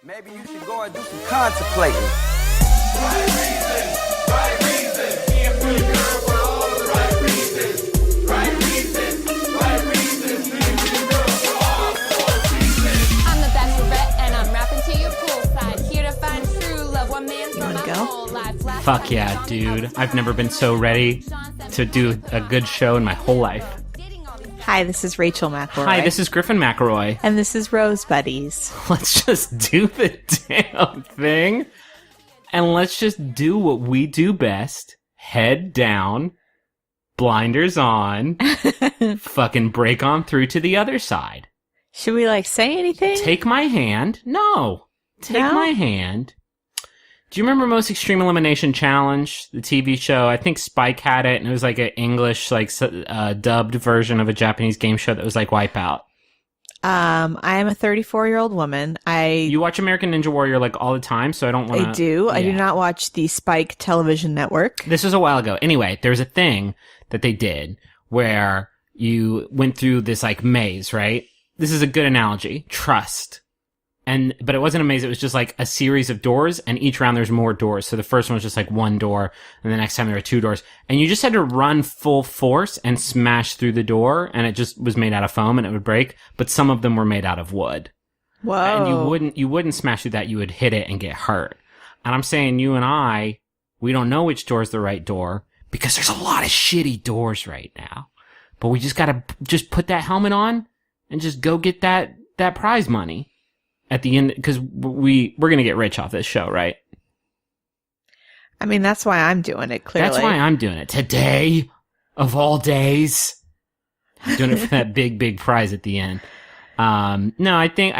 Maybe you should go and do some contemplating. Right reasons, right reasons. Me and pretty girl for all the right reasons. Right reasons, right reasons. Me and pretty girl for all the reasons. I'm the Bachelorette and I'm rapping to you poolside. Here to find true love, one man from my whole life. Fuck yeah, dude. I've never been so ready to do a good show in my whole life. Hi, this is Rachel McElroy. Hi, this is Griffin McElroy. And this is Rose Buddies. Let's just do the damn thing. And let's just do what we do best. Head down, blinders on, fucking break on through to the other side. Should we, say anything? Take my hand. No. Take my hand. Do you remember Most Extreme Elimination Challenge, the TV show? I think Spike had it, and it was like an English, dubbed version of a Japanese game show that was like Wipeout. I am a 34-year-old woman. You watch American Ninja Warrior all the time, so I don't want to... I do. Yeah. I do not watch the Spike television network. This was a while ago. Anyway, there's a thing that they did where you went through this maze, right? This is a good analogy. Trust. But it wasn't a maze. It was just a series of doors, and each round there's more doors. So the first one was just one door, and the next time there were two doors. And you just had to run full force and smash through the door, and it just was made out of foam and it would break. But some of them were made out of wood. Whoa. And you wouldn't smash through that. You would hit it and get hurt. And I'm saying you and we don't know which door is the right door because there's a lot of shitty doors right now. But we just gotta put that helmet on and just go get that prize money. At the end, because we're going to get rich off this show, right? I mean, that's why I'm doing it, clearly. That's why I'm doing it. Today, of all days, I'm doing it for that big, big prize at the end. No, I think,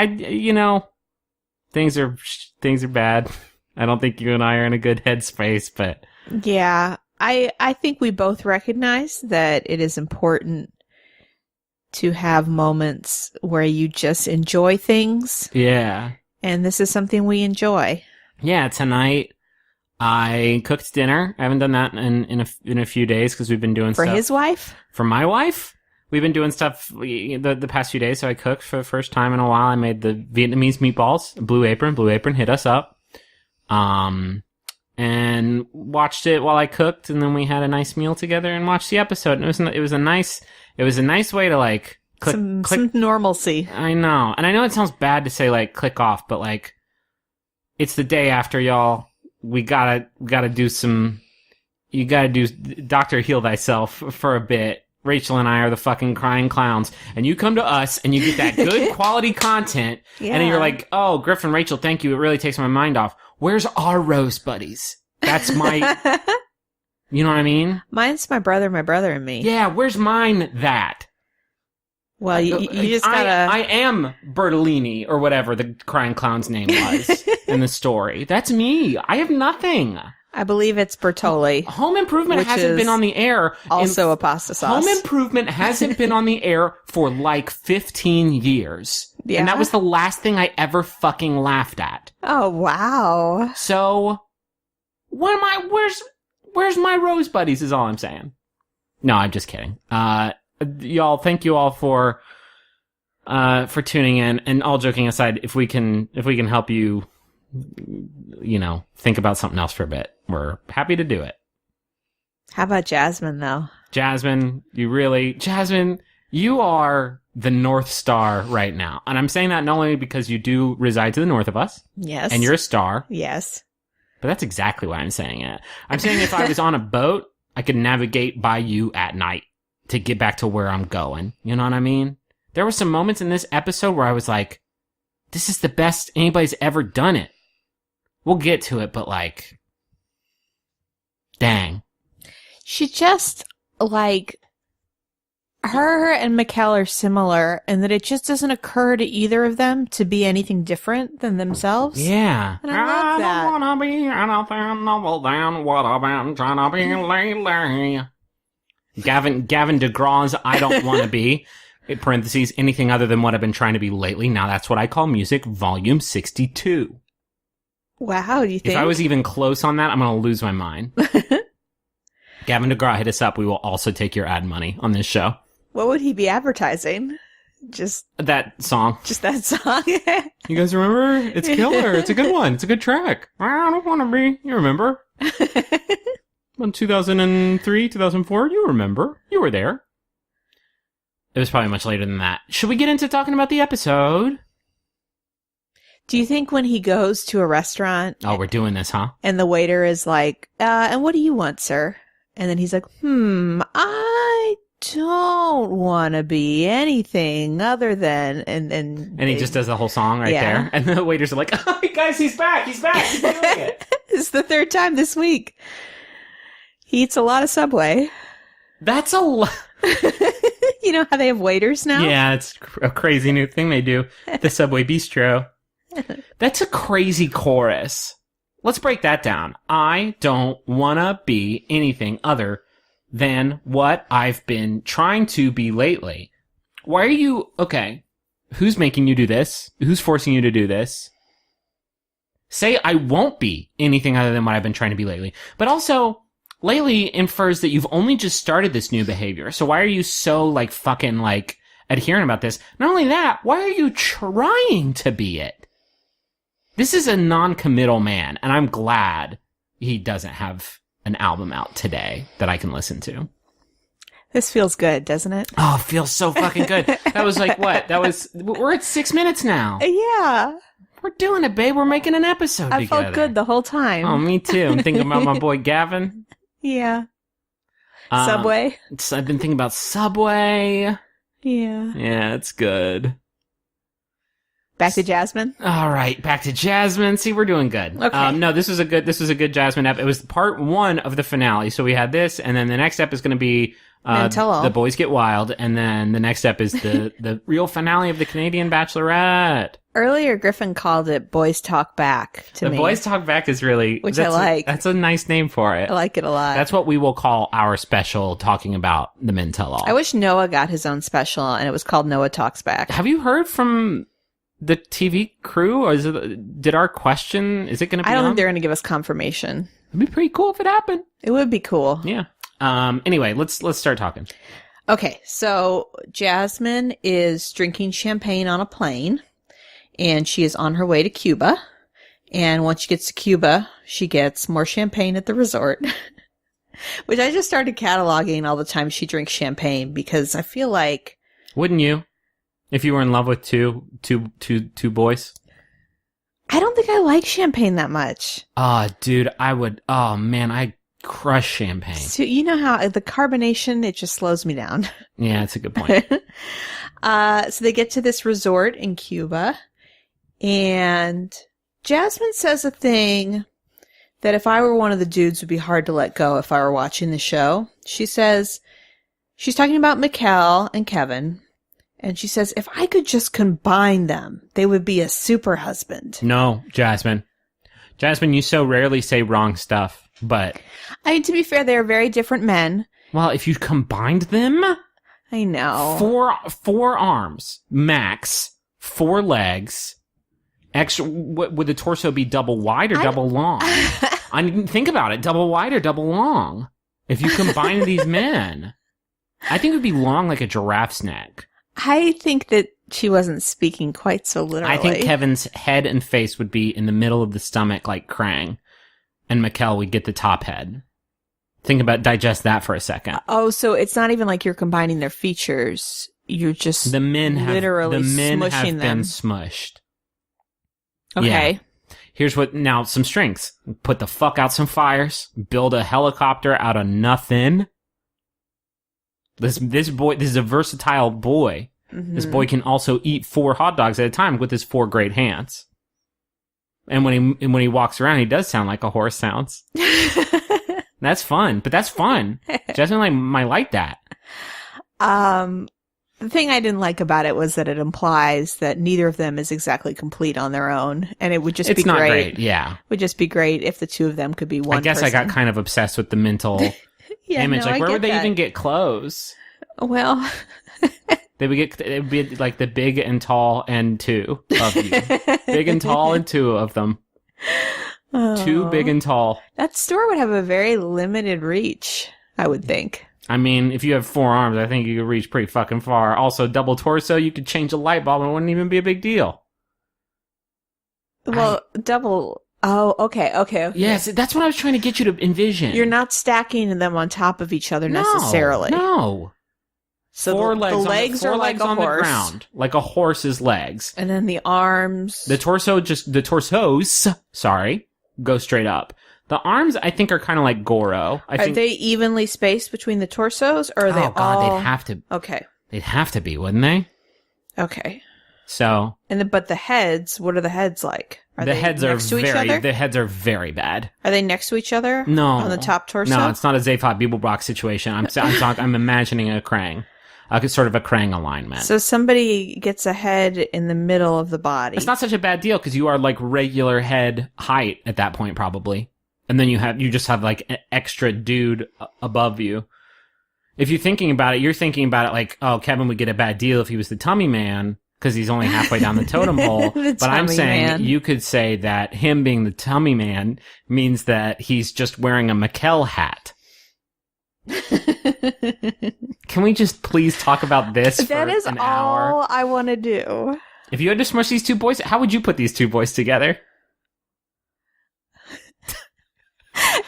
things are bad. I don't think you and I are in a good headspace, but... Yeah, I think we both recognize that it is important to have moments where you just enjoy things. Yeah. And this is something we enjoy. Yeah, tonight I cooked dinner. I haven't done that in a few days because we've been doing stuff. For his wife? For my wife? We've been doing stuff the past few days, so I cooked for the first time in a while. I made the Vietnamese meatballs, Blue Apron. Blue Apron hit us up. And watched it while I cooked, and then we had a nice meal together and watched the episode. And it was a nice way to click some normalcy. I know. And I know it sounds bad to say click off, but it's the day after, y'all. We gotta do some, you gotta do Dr. Heal Thyself for a bit. Rachel and I are the fucking crying clowns. And you come to us and you get that good quality content. Yeah. And then you're like, oh, Griffin, Rachel, thank you. It really takes my mind off. Where's our Rose Buddies? That's my, you know what I mean? Mine's my brother, and me. Yeah, where's mine that? Well, you just gotta... I am Bertolini, or whatever the crying clown's name was in the story. That's me. I have nothing. I believe it's Bertoli. Home Improvement hasn't been on the air. Also a pasta sauce. Home Improvement hasn't been on the air for 15 years. Yeah. And that was the last thing I ever fucking laughed at. Oh, wow. So, where's my Rose Buddies is all I'm saying. No, I'm just kidding. Y'all, thank you all for tuning in. And all joking aside, if we can help you, think about something else for a bit, we're happy to do it. How about Jasmine, though? Jasmine, you are the North Star right now. And I'm saying that not only because you do reside to the north of us. Yes. And you're a star. Yes. But that's exactly why I'm saying it. I'm saying if I was on a boat, I could navigate by you at night to get back to where I'm going. You know what I mean? There were some moments in this episode where I was like, this is the best anybody's ever done it. We'll get to it, but dang. She just, her and Mikkel are similar in that it just doesn't occur to either of them to be anything different than themselves. Yeah. And I love that. I don't want to be anything novel than what I've been trying to be lately. Gavin DeGraw's I Don't Want to Be, in parentheses, anything other than what I've been trying to be lately. Now that's what I call music, volume 62. Wow, do you think? If I was even close on that, I'm going to lose my mind. Gavin DeGraw, hit us up. We will also take your ad money on this show. What would he be advertising? Just That song. that song. You guys remember? It's killer. It's a good one. It's a good track. I don't want to be. You remember? In 2003, 2004, you remember. You were there. It was probably much later than that. Should we get into talking about the episode? Do you think when he goes to a restaurant Oh, we're doing this, huh? and the waiter is like, and what do you want, sir? And then he's like, I don't want to be anything other than, and he just does the whole song right there. And the waiters are like, oh, guys, he's back. He's back. He's doing it. It's the third time this week. He eats a lot of Subway. That's a lot. You know how they have waiters now? Yeah, it's a crazy new thing they do. The Subway Bistro. That's a crazy chorus. Let's break that down. I don't want to be anything other than what I've been trying to be lately. Why are you... Okay, who's making you do this? Who's forcing you to do this? Say I won't be anything other than what I've been trying to be lately. But also, lately infers that you've only just started this new behavior. So why are you so, fucking, adherent about this? Not only that, why are you trying to be it? This is a non-committal man, and I'm glad he doesn't have an album out today that I can listen to. This feels good, doesn't it? Oh, it feels so fucking good. That was what? We're at 6 minutes now. Yeah. We're doing it, babe. We're making an episode I together. felt good the whole time. Oh, me too. I'm thinking about my boy Gavin. Yeah. Subway. I've been thinking about Subway. Yeah. Yeah, it's good. Back to Jasmine. All right, back to Jasmine. See, we're doing good. Okay. No, this was a good Jasmine ep. It was part 1 of the finale. So we had this, and then the next ep is going to be The Boys Get Wild, and then the next ep is the real finale of the Canadian Bachelorette. Earlier, Griffin called it Boys Talk Back to me. The Boys Talk Back is really... Which I like. That's a nice name for it. I like it a lot. That's what we will call our special talking about the Men Tell All. I wish Noah got his own special, and it was called Noah Talks Back. Have you heard from the TV crew, or is it going to be I don't on? think they're going to give us confirmation. It'd be pretty cool if it happened. It would be cool. Yeah. Anyway, let's start talking. Okay, so Jasmine is drinking champagne on a plane, and she is on her way to Cuba. And once she gets to Cuba, she gets more champagne at the resort, which I just started cataloging all the time she drinks champagne because I feel like... Wouldn't you? If you were in love with two boys? I don't think I like champagne that much. Oh, dude, I would... Oh, man, I crush champagne. So you know how the carbonation, it just slows me down. Yeah, that's a good point. So they get to this resort in Cuba, and Jasmine says a thing that if I were one of the dudes would be hard to let go if I were watching the show. She says, she's talking about Mikkel and Kevin, and she says, if I could just combine them, they would be a super husband. No, Jasmine. Jasmine, you so rarely say wrong stuff, but... I mean, to be fair, they're very different men. Well, if you combined them... I know. Four arms, max, 4 legs... Extra, would the torso be double wide or double long? I didn't think about it. Double wide or double long? If you combine these men, I think it would be long like a giraffe's neck. I think that she wasn't speaking quite so literally. I think Kevin's head and face would be in the middle of the stomach like Krang, and Mikkel would get the top head. Digest that for a second. Oh, so it's not even like you're combining their features. You're just literally smushing them. Been smushed. Okay. Yeah. Here's now some strengths. Put the fuck out some fires. Build a helicopter out of nothing. This is a versatile boy. Mm-hmm. This boy can also eat 4 hot dogs at a time with his 4 great hands. And when he walks around, he does sound like a horse sounds. That's fun, but that's fun. Jasmine might like that. The thing I didn't like about it was that it implies that neither of them is exactly complete on their own, and it would just be great. It's not great, yeah. It would just be great if the two of them could be one. I guess person. I got kind of obsessed with the mental image. No, where would they even get clothes? Well, it would be like the big and tall and 2 of you. Big and tall and 2 of them. Oh. 2 big and tall. That store would have a very limited reach, I would think. I mean, if you have 4 arms, I think you could reach pretty fucking far. Also, double torso, you could change a light bulb and it wouldn't even be a big deal. Well, double... Oh, okay. Yes, that's what I was trying to get you to envision. You're not stacking them on top of each other necessarily. No. So four the legs legs on, are four like legs a on horse. the ground, like a horse's legs. And then the arms. The torsos, go straight up. The arms, I think, are kind of like Goro. Are they evenly spaced between the torsos, or are they Oh God, all... they'd have to. Okay. They'd have to be, wouldn't they? Okay. So. But the heads, what are the heads like? Are the they heads next are to each other? The heads are very bad. Are they next to each other? No. On the top torso? No, it's not a Zaphod Beeblebrock situation. I'm imagining a Krang. Sort of a Krang alignment. So somebody gets a head in the middle of the body. It's not such a bad deal because you are like regular head height at that point, probably. And then you just have like an extra dude above you. If you're thinking about it, you're thinking about it like, oh, Kevin would get a bad deal if he was the tummy man because he's only halfway down the totem pole. But I'm saying you could say that him being the tummy man means that he's just wearing a McKell hat. Can we just please talk about this for That is an hour? all I want to do. If you had to smush these two boys, how would you put these two boys together?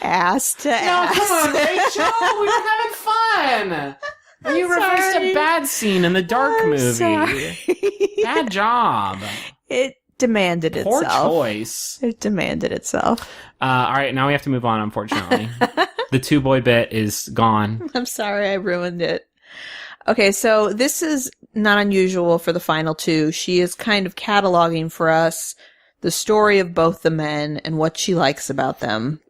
Ass to ass. No, come on, Rachel. We were having fun. And you reversed a bad scene in the Dark movie. Sorry. Bad job. It demanded Poor itself. choice. It demanded itself. All right, now we have to move on, unfortunately. The two-boy bit is gone. I'm sorry I ruined it. Okay, so this is not unusual for the final two. She is kind of cataloging for us the story of both the men and what she likes about them.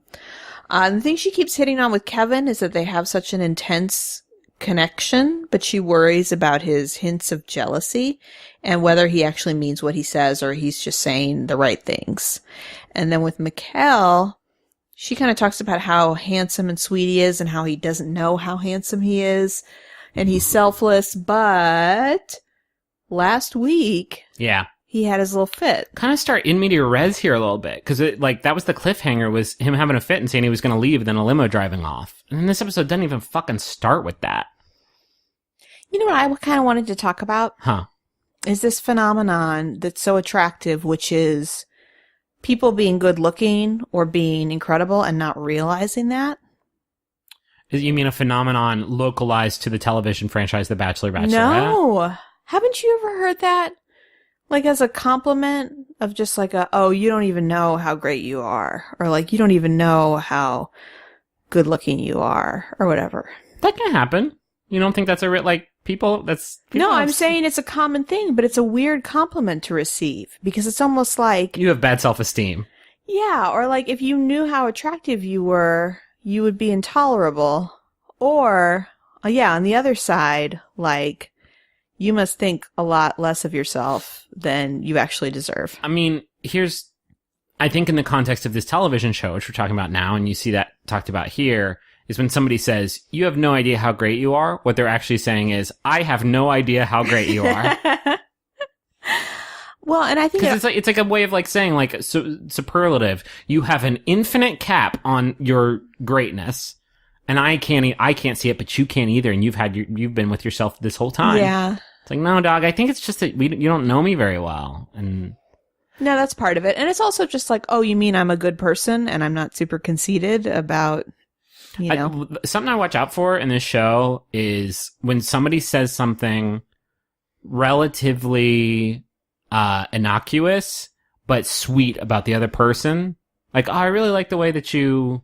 The thing she keeps hitting on with Kevin is that they have such an intense connection, but she worries about his hints of jealousy and whether he actually means what he says or he's just saying the right things. And then with Mikkel, she kind of talks about how handsome and sweet he is and how he doesn't know how handsome he is and he's selfless, but last week, Yeah. he had his little fit. Kind of start in media res here a little bit, because that was the cliffhanger, was him having a fit and saying he was going to leave, then a limo driving off. And then this episode doesn't even fucking start with that. You know what I kind of wanted to talk about? Huh. Is this phenomenon that's so attractive, which is people being good looking or being incredible and not realizing that. You mean a phenomenon localized to the television franchise The Bachelor, Bachelorette? No. Haven't you ever heard that? Like as a compliment of just like oh, you don't even know how great you are. Or like, you don't even know how good looking you are. Or whatever. That can happen. You don't think that's people No, I'm saying it's a common thing, but it's a weird compliment to receive. Because it's almost like... You have bad self-esteem. Yeah, or like if you knew how attractive you were, you would be intolerable. Or, on the other side, like... You must think a lot less of yourself than you actually deserve. I mean, I think in the context of this television show, which we're talking about now, and you see that talked about here, is when somebody says, you have no idea how great you are, what they're actually saying is, I have no idea how great you are. Well, and I think it's like a way of like saying like superlative. You have an infinite cap on your greatness. And I can't see it, but you can't either. And you've been with yourself this whole time. Yeah. It's like, no, dog, I think it's just that you don't know me very well. And no, that's part of it. And it's also just like, oh, you mean I'm a good person and I'm not super conceited about, something I watch out for in this show is when somebody says something relatively innocuous, but sweet about the other person. Like, oh, I really like the way that you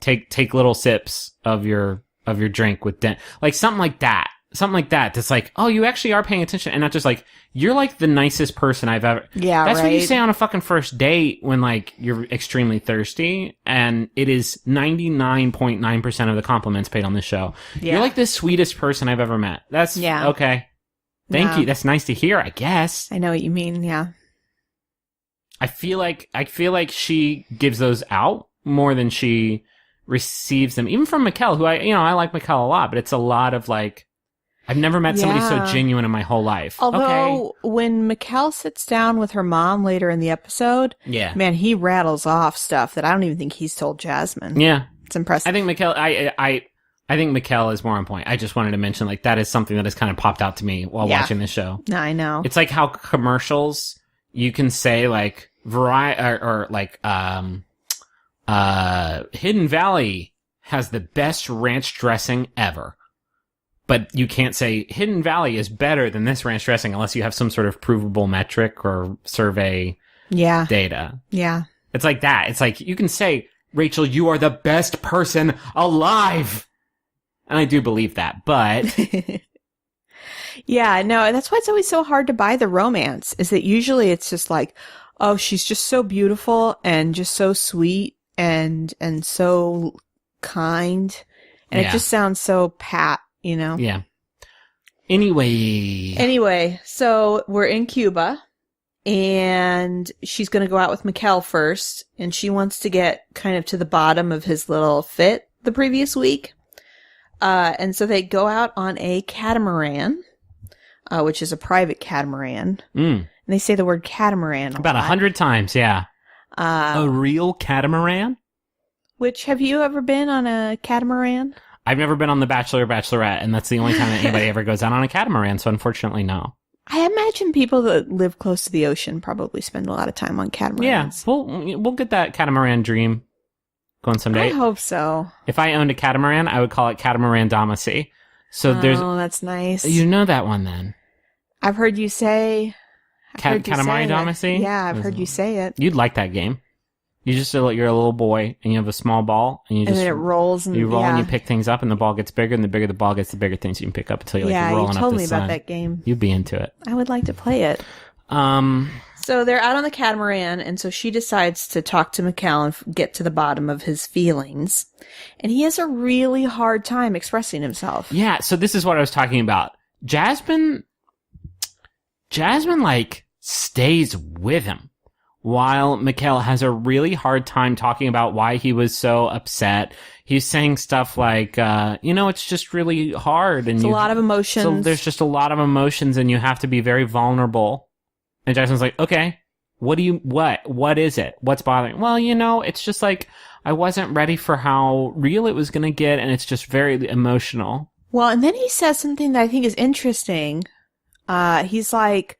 take little sips of your drink with like something like that. Something like that. That's like, oh, you actually are paying attention, and not just like, you're like the nicest person I've ever. Yeah, that's right. what you say on a fucking first date when like you're extremely thirsty, and it is 99.9% of the compliments paid on this show. Yeah. You're like the sweetest person I've ever met. That's okay. Thank you. That's nice to hear, I guess. I know what you mean. Yeah. I feel like she gives those out more than she receives them, even from Mikkel, who I like Mikkel a lot, but it's a lot of like, I've never met somebody so genuine in my whole life. Although when Mikkel sits down with her mom later in the episode, man, he rattles off stuff that I don't even think he's told Jasmine. Yeah, It's impressive. I think Mikkel, I think Mikkel is more on point. I just wanted to mention, like, that is something that has kind of popped out to me while watching this show. I know. It's like how commercials, you can say, like, Hidden Valley has the best ranch dressing ever. But you can't say Hidden Valley is better than this ranch dressing unless you have some sort of provable metric or survey data. Yeah. It's like that. It's like, you can say, Rachel, you are the best person alive. And I do believe that, but... Yeah, no, that's why it's always so hard to buy the romance, is that usually it's just like, oh, she's just so beautiful and just so sweet and so kind. And it just sounds so pat, you know? Yeah. Anyway, so we're in Cuba and she's going to go out with Mikkel first, and she wants to get kind of to the bottom of his little fit the previous week. And so they go out on a catamaran, which is a private catamaran. And they say the word catamaran about 100 times, yeah. A real catamaran? Which, have you ever been on a catamaran? I've never been on The Bachelor or Bachelorette, and that's the only time that anybody ever goes out on a catamaran, so unfortunately, no. I imagine people that live close to the ocean probably spend a lot of time on catamarans. Yeah, we'll get that catamaran dream going someday. I hope so. If I owned a catamaran, I would call it Catamaran Damacy. So Oh, that's nice. You know that one then. I've heard you say... Catamaran Damacy? Yeah, I've heard you say it. You'd like that game. You're a little boy, and you have a small ball, and then it rolls. And you roll and you pick things up, and the ball gets bigger, and the bigger the ball gets, the bigger things you can pick up until you're rolling up the sun. Yeah, you told me about that game. You'd be into it. I would like to play it. So they're out on the catamaran, and so she decides to talk to Mikkel and get to the bottom of his feelings. And he has a really hard time expressing himself. Yeah, so this is what I was talking about. Jasmine, like, stays with him, while Mikkel has a really hard time talking about why he was so upset. He's saying stuff like, it's just really hard. And it's a lot of emotions. So there's just a lot of emotions, and you have to be very vulnerable. And Jasmine's like, okay, what is it? What's bothering? Well, it's just like, I wasn't ready for how real it was going to get, and it's just very emotional. Well, and then he says something that I think is interesting. He's like,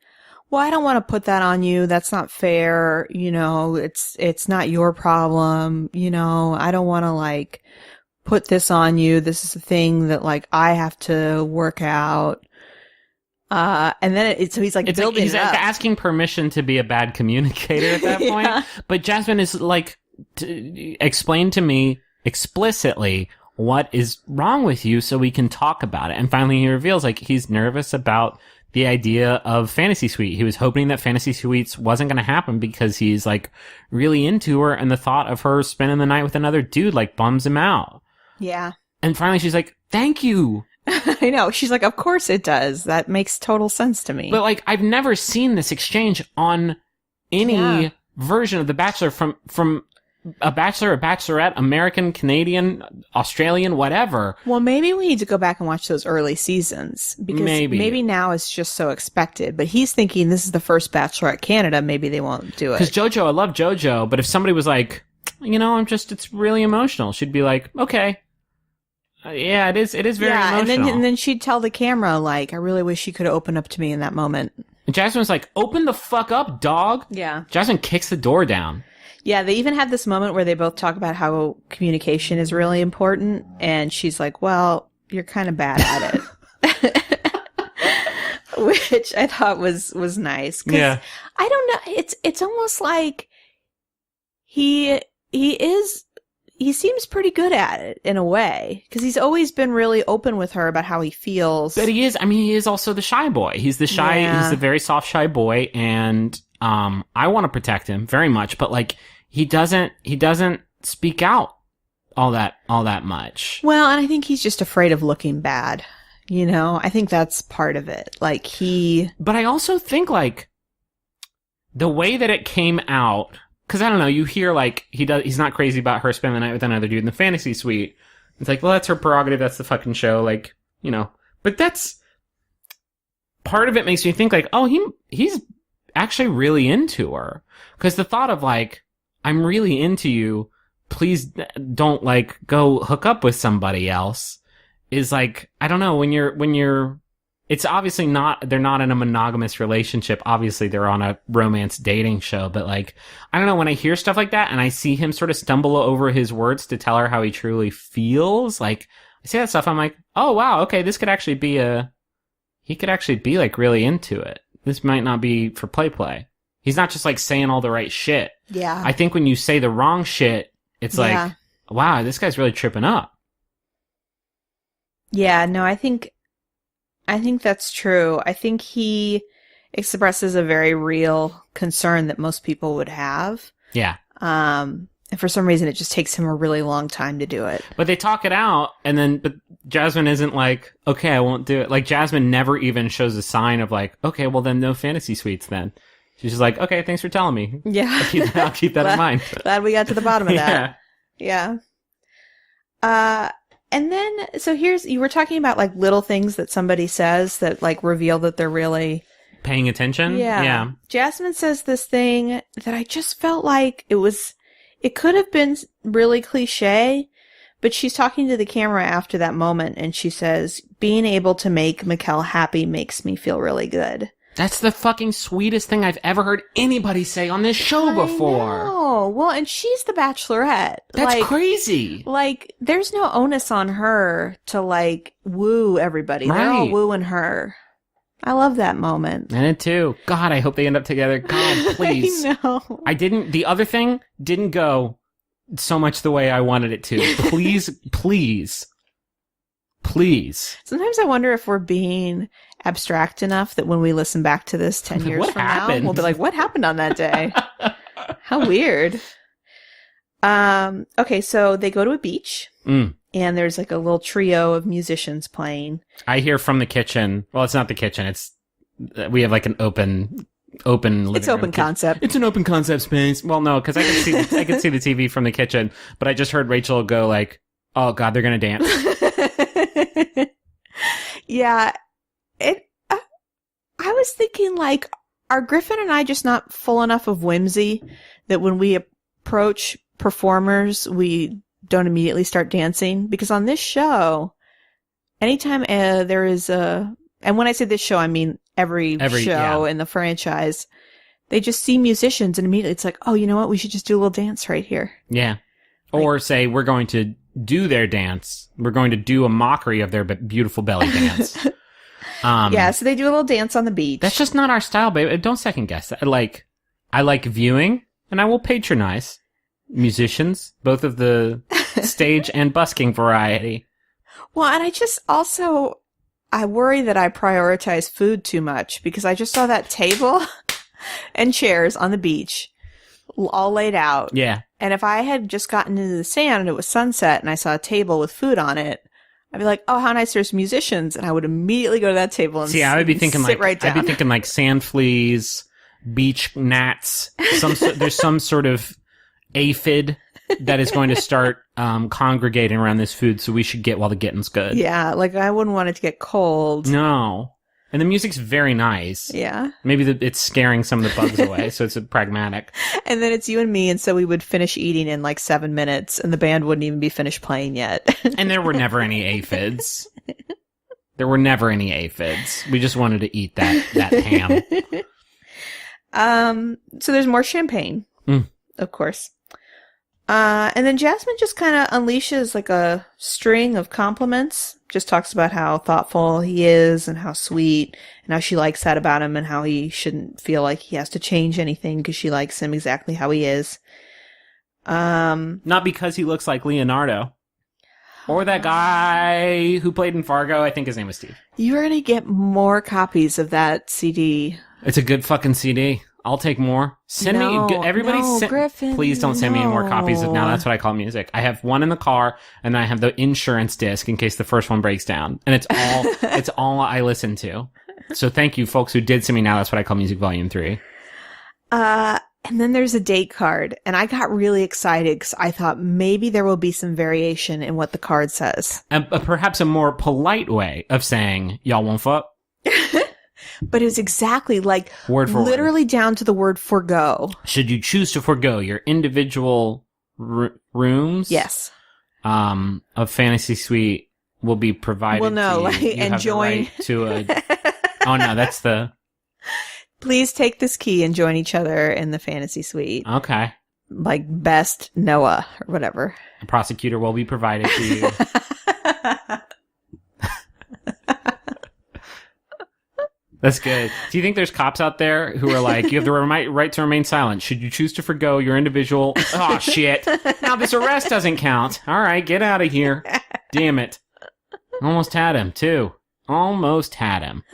well, I don't want to put that on you. That's not fair. It's not your problem. I don't want to, like, put this on you. This is a thing that, like, I have to work out. And then so he's like building he's it up. Asking permission to be a bad communicator at that point. But Jasmine is like, explain to me explicitly what is wrong with you so we can talk about it. And finally he reveals, like, he's nervous about the idea of Fantasy Suite. He was hoping that Fantasy Suites wasn't going to happen because he's, like, really into her, and the thought of her spending the night with another dude, like, bums him out. Yeah. And finally she's like, thank you. I know. She's like, of course it does. That makes total sense to me. But, like, I've never seen this exchange on any version of The Bachelor from a Bachelor, a Bachelorette, American, Canadian, Australian, whatever. Well, maybe we need to go back and watch those early seasons, because maybe now it's just so expected. But he's thinking this is the first Bachelorette Canada. Maybe they won't do it. Because JoJo, I love JoJo, but if somebody was like, it's really emotional, she'd be like, okay. Yeah, it is very emotional. And then she'd tell the camera, like, I really wish she could have opened up to me in that moment. And Jasmine was like, open the fuck up, dog. Yeah. Jasmine kicks the door down. Yeah, they even have this moment where they both talk about how communication is really important, and she's like, well, you're kind of bad at it. Which I thought was nice. Yeah. I don't know, it's almost like he seems pretty good at it in a way, because he's always been really open with her about how he feels. But he is also the shy boy. He's the he's the very soft, shy boy, and I want to protect him very much, but, like, he doesn't speak out all that much. Well, and I think he's just afraid of looking bad. I think that's part of it. Like, But I also think, like, the way that it came out, because I don't know, you hear, like, he's not crazy about her spending the night with another dude in the Fantasy Suite. It's like, well, that's her prerogative, that's the fucking show, like, But that's, part of it makes me think, like, oh, he's actually really into her. Because the thought of, like, I'm really into you, please don't like go hook up with somebody else is like, I don't know, when you're, it's obviously not, they're not in a monogamous relationship. Obviously they're on a romance dating show, but like, I don't know, when I hear stuff like that and I see him sort of stumble over his words to tell her how he truly feels, like, I see that stuff, I'm like, oh wow, okay, this could actually be he could actually be like really into it. This might not be for play. He's not just like saying all the right shit. Yeah. I think when you say the wrong shit, it's like, wow, this guy's really tripping up. Yeah, no, I think that's true. I think he expresses a very real concern that most people would have. Yeah. And for some reason, it just takes him a really long time to do it. But they talk it out, but Jasmine isn't like, okay, I won't do it. Like, Jasmine never even shows a sign of like, okay, well then no fantasy suites then. She's just like, okay, thanks for telling me. Yeah. I'll keep that in mind. Glad we got to the bottom of that. Yeah. And then, so you were talking about like little things that somebody says that like reveal that they're really paying attention. Yeah. Jasmine says this thing that I just felt like it could have been really cliche, but she's talking to the camera after that moment and she says, being able to make Mikkel happy makes me feel really good. That's the fucking sweetest thing I've ever heard anybody say on this show before. Oh, well, and she's the Bachelorette. That's crazy. Like, there's no onus on her to, like, woo everybody. They're all wooing her. I love that moment. And it too. God, I hope they end up together. God, please. I know. The other thing didn't go so much the way I wanted it to. Please, please. Sometimes I wonder if we're being abstract enough that when we listen back to this 10 years from now, we'll be like, what happened on that day? How weird. Okay, so they go to a beach and there's like a little trio of musicians playing. I hear from the kitchen. Well, it's not the kitchen. We have like an open living It's open room. concept. It's an open concept space. Well, no, because I can see the TV from the kitchen, but I just heard Rachel go like, oh God, they're going to dance. Yeah, I was thinking, like, are Griffin and I just not full enough of whimsy that when we approach performers, we don't immediately start dancing? Because on this show, anytime there is and when I say this show, I mean every show in the franchise, they just see musicians and immediately it's like, oh, you know what? We should just do a little dance right here. Yeah. Or say, we're going to do their dance. We're going to do a mockery of their beautiful belly dance. Yeah, so they do a little dance on the beach. That's just not our style, babe. Don't second guess that. I like viewing, and I will patronize musicians, both of the stage and busking variety. Well, and I just also, I worry that I prioritize food too much because I just saw that table and chairs on the beach all laid out. Yeah. And if I had just gotten into the sand and it was sunset and I saw a table with food on it, I'd be like, oh, how nice, there's musicians. And I would immediately go to that table and I would be thinking sit right down. I'd be thinking like sand fleas, beach gnats, there's some sort of aphid that is going to start congregating around this food, so we should get while the getting's good. Yeah, like I wouldn't want it to get cold. No. And the music's very nice. Yeah. Maybe it's scaring some of the bugs away, so it's pragmatic. And then it's you and me, and so we would finish eating in like 7 minutes, and the band wouldn't even be finished playing yet. And there were never any aphids. There were never any aphids. We just wanted to eat that ham. So there's more champagne, of course. And then Jasmine just kind of unleashes like a string of compliments. Just talks about how thoughtful he is and how sweet and how she likes that about him and how he shouldn't feel like he has to change anything because she likes him exactly how he is. Not because he looks like Leonardo. Or that guy who played in Fargo. I think his name was Steve. You're going to get more copies of that CD. It's a good fucking CD. I'll take more. Send me, everybody Griffin, please don't send me any more copies of, now that's what I call music. I have one in the car and I have the insurance disc in case the first one breaks down. And it's all I listen to. So thank you folks who did send me Now That's What I Call Music Volume 3. And then there's a date card and I got really excited because I thought maybe there will be some variation in what the card says. Perhaps a more polite way of saying, y'all won't fuck. But it was exactly like word for literally word. Down to the word forgo. Should you choose to forgo your individual rooms. Yes. Of Fantasy Suite will be provided. Well, no, to you. like, You and have the join. right to a. Oh no, that's the. Please take this key and join each other in the fantasy suite. Okay. Like best Noah or whatever. A prosecutor will be provided to you. That's good. Do you think there's cops out there who are like, you have the right to remain silent? Should you choose to forgo your individual... Oh, shit. Now this arrest doesn't count. All right, get out of here. Damn it. Almost had him, too. Almost had him.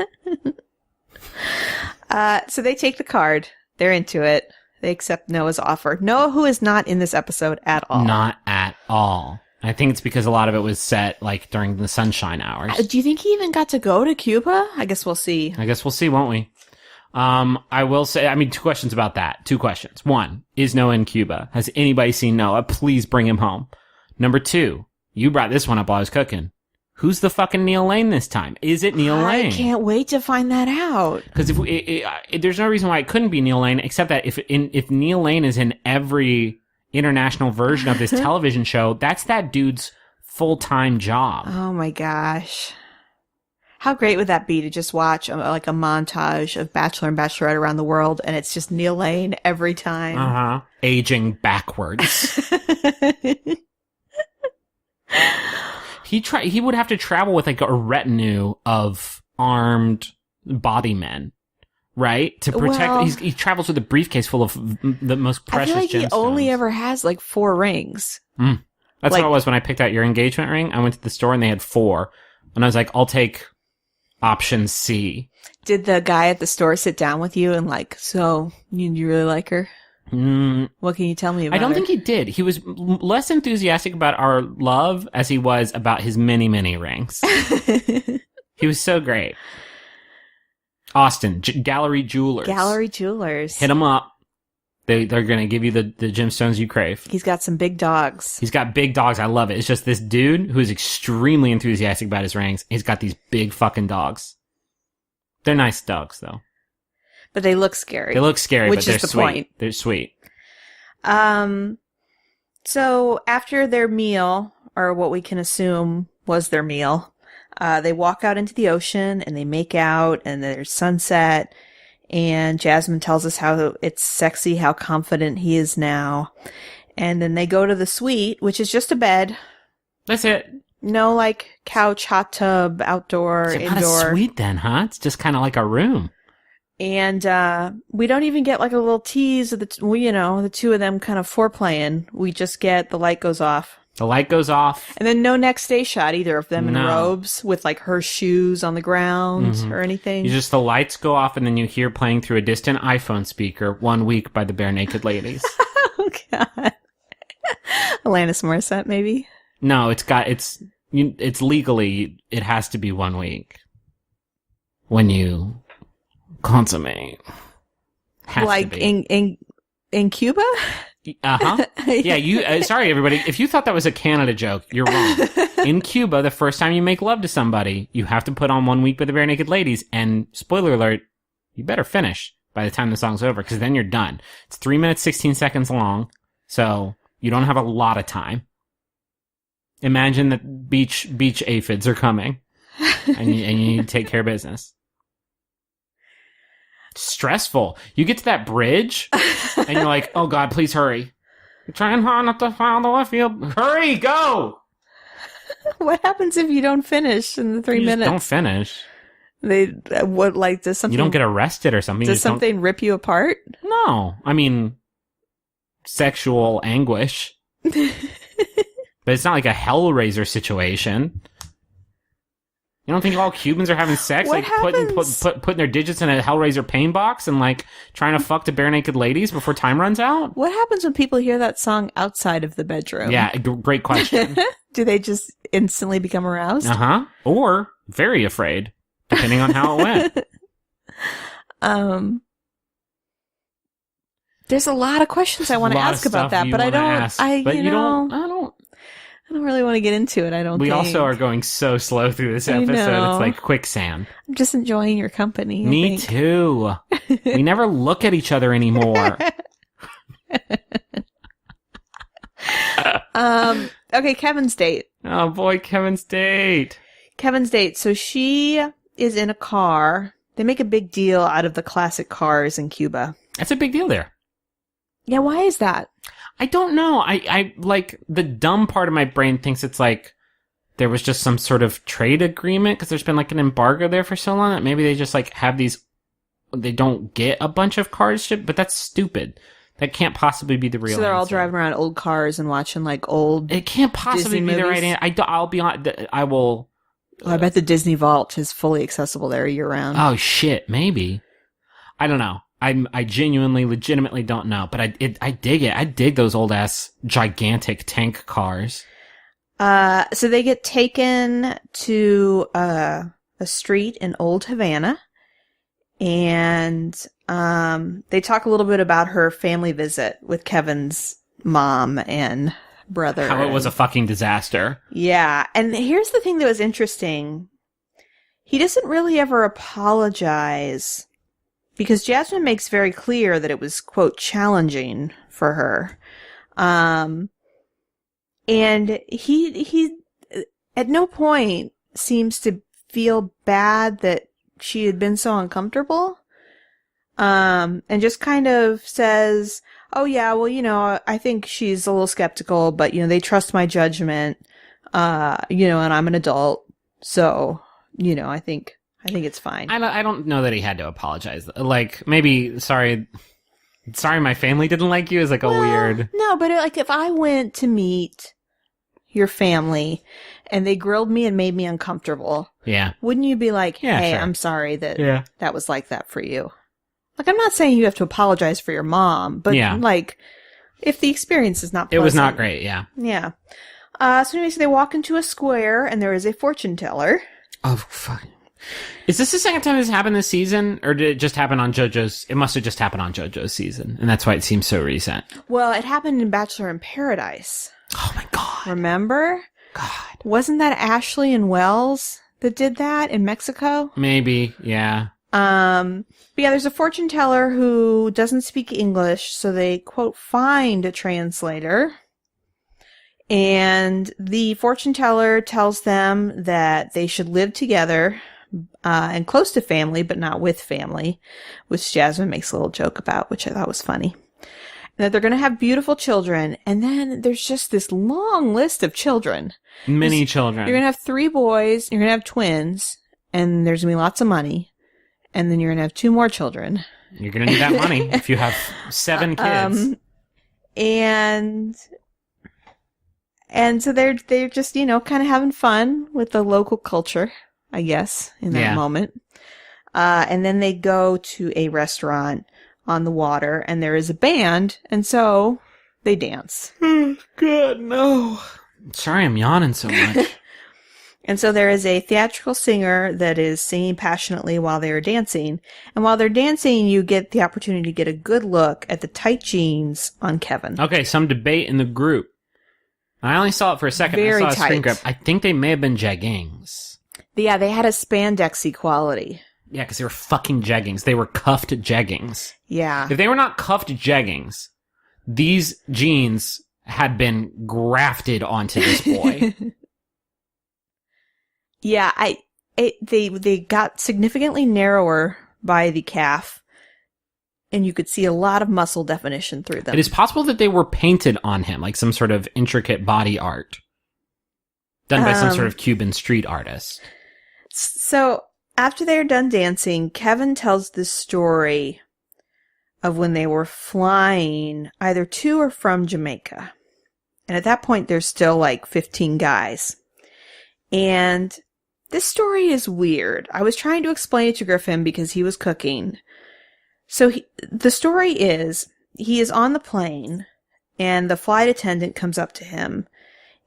So they take the card. They're into it. They accept Noah's offer. Noah, who is not in this episode at all. Not at all. I think it's because a lot of it was set, like, during the sunshine hours. Do you think he even got to go to Cuba? I guess we'll see. I guess we'll see, won't we? I will say, I mean, 2 questions about that. 2 questions. 1, is Noah in Cuba? Has anybody seen Noah? Please bring him home. Number 2, you brought this one up while I was cooking. Who's the fucking Neil Lane this time? Is it Neil Lane? I can't wait to find that out. Because there's no reason why it couldn't be Neil Lane, except that if Neil Lane is in every international version of this television show, that's that dude's full-time job. Oh my gosh. How great would that be to just watch like a montage of Bachelor and Bachelorette around the world, and it's just Neil Lane every time. Uh-huh. Aging backwards. He would have to travel with like a retinue of armed body men, right? To protect. Well, he travels with a briefcase full of the most precious I feel like he gemstones. only ever has like 4 rings. That's like- what it was when I picked out your engagement ring. I went to the store and they had 4, and I was like, I'll take option C. Did the guy at the store sit down with you and like, so you really like her? What can you tell me about I don't her? think he did. He was less enthusiastic about our love as he was about his many, many rings. He was so great. Austin, Gallery Jewelers. Gallery Jewelers. Hit him up. They're going to give you the gemstones you crave. He's got some big dogs. He's got big dogs. I love it. It's just this dude who's extremely enthusiastic about his rings. He's got these big fucking dogs. They're nice dogs, though. But they look scary. They look scary, Which but they're is the sweet. point. They're sweet. So after their meal, or what we can assume was their meal, they walk out into the ocean and they make out, and there's sunset, and Jasmine tells us how it's sexy, how confident he is now. And then they go to the suite, which is just a bed. That's it. No, like, couch, hot tub, outdoor, It's not indoor. a suite then, huh? It's just kind of like a room. And we don't even get like a little tease of the two of them kind of foreplaying. We just get the light goes off. The light goes off. And then no next day shot either of them in No. robes with like her shoes on the ground or anything. You just, the lights go off and then you hear playing through a distant iPhone speaker, 1 week by the Bare Naked Ladies. Oh, God. Alanis Morissette, maybe? No, it's legally, it has to be 1 week. When you consummate. Has Like to be. in Cuba? Uh-huh. Yeah, you, sorry everybody, if you thought that was a Canada joke, you're wrong. In Cuba, the first time you make love to somebody, you have to put on 1 week by the Bare Naked Ladies, and spoiler alert, you better finish by the time the song's over, because then you're done. It's 3 minutes, 16 seconds long, so you don't have a lot of time. Imagine that beach aphids are coming, and you need to take care of business. Stressful. You get to that bridge, and you're like, oh God, please hurry. You're trying hard not to fall the left field. Hurry, go! What happens if you don't finish in the 3 You just minutes? don't finish. Does something... You don't get arrested or something. You Does just don't- something rip you apart? No. I mean, sexual anguish. But it's not like a Hellraiser situation. You don't think all Cubans are having sex? What like putting their digits in a Hellraiser pain box and like trying to fuck to Bare Naked Ladies before time runs out? What happens when people hear that song outside of the bedroom? Yeah, great question. Do they just instantly become aroused? Uh-huh. Or very afraid, depending on how it went. There's a lot of questions I want to A lot of ask about stuff that, you but I wanna don't. ask, but you don't. I don't really want to get into it. I don't. We think. also are going so slow through this I episode. know. It's like quicksand. I'm just enjoying your company. I Me think. too. We never look at each other anymore. Okay, Kevin's date. Oh boy, Kevin's date. Kevin's date. So she is in a car. They make a big deal out of the classic cars in Cuba. That's a big deal there. Yeah, why is that? I don't know. I like, the dumb part of my brain thinks it's like there was just some sort of trade agreement because there's been like an embargo there for so long that maybe they just like have these, they don't get a bunch of cars shipped, but that's stupid. That can't possibly be the real So they're all answer. driving around old cars and watching like old. It can't possibly Disney be the right movies? answer. I'll be on. I will. I bet the Disney Vault is fully accessible there year round. Oh shit, maybe. I don't know. I genuinely, legitimately don't know. But I dig it. I dig those old ass gigantic tank cars. So they get taken to a street in Old Havana, and they talk a little bit about her family visit with Kevin's mom and brother. How it was a fucking disaster. Yeah, and here's the thing that was interesting. He doesn't really ever apologize because Jasmine makes very clear that it was, quote, challenging for her. And he at no point seems to feel bad that she had been so uncomfortable. And just kind of says, oh yeah, well, I think she's a little skeptical, but, they trust my judgment, and I'm an adult. So, I think it's fine. I don't know that he had to apologize. Like, maybe, sorry, my family didn't like you is like a weird. No, but like if I went to meet your family and they grilled me and made me uncomfortable, Yeah. wouldn't you be like, Yeah, hey, sure. I'm sorry that that was like that for you? Like, I'm not saying you have to apologize for your mom, but like, if the experience is not It pleasant. was not great, yeah. Yeah. So anyway, so they walk into a square and there is a fortune teller. Oh, fuck. Is this the second time this happened this season? Or did it just happen on JoJo's? It must have just happened on JoJo's season. And that's why it seems so recent. Well, it happened in Bachelor in Paradise. Oh my god. Remember? God. Wasn't that Ashley and Wells that did that in Mexico? Maybe, yeah. But yeah, there's a fortune teller who doesn't speak English, so they, quote, find a translator. And the fortune teller tells them that they should live together, and close to family, but not with family, which Jasmine makes a little joke about, which I thought was funny. And that they're going to have beautiful children. And then there's just this long list of children. Many children. You're going to have 3 boys, you're going to have twins, and there's going to be lots of money. And then you're going to have 2 more children. You're going to need that money if you have 7 kids. And so they're just, kind of having fun with the local culture, I guess, in that moment. And then they go to a restaurant on the water, and there is a band, and so they dance. God, no. Sorry, I'm yawning so much. And so there is a theatrical singer that is singing passionately while they are dancing. And while they're dancing, you get the opportunity to get a good look at the tight jeans on Kevin. Okay, some debate in the group. I only saw it for a second. Very I saw a screen tight. grab. I think they may have been jeggings. Yeah, they had a spandexy quality. Yeah, because they were fucking jeggings. They were cuffed jeggings. Yeah. If they were not cuffed jeggings, these jeans had been grafted onto this boy. Yeah, they got significantly narrower by the calf, and you could see a lot of muscle definition through them. It is possible that they were painted on him, like some sort of intricate body art done by some sort of Cuban street artist. So after they're done dancing, Kevin tells this story of when they were flying either to or from Jamaica. And at that point, there's still like 15 guys. And this story is weird. I was trying to explain it to Griffin because he was cooking. So the story is, he is on the plane, and the flight attendant comes up to him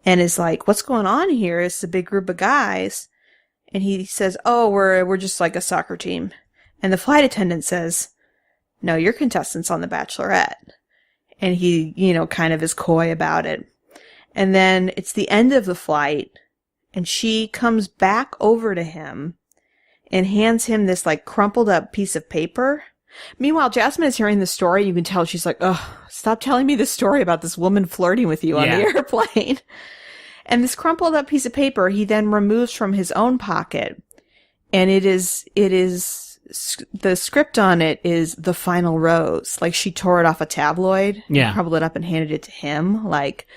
and is like, what's going on here? It's a big group of guys. And he says, oh, we're just like a soccer team. And the flight attendant says, no, you're contestants on The Bachelorette. And he, kind of is coy about it. And then it's the end of the flight, and she comes back over to him and hands him this like crumpled up piece of paper. Meanwhile, Jasmine is hearing the story. You can tell she's like, "Oh, stop telling me this story about this woman flirting with you on the airplane." And this crumpled up piece of paper he then removes from his own pocket. And it is the script on it is The Final Rose. Like, she tore it off a tabloid, crumpled it up and handed it to him. Like,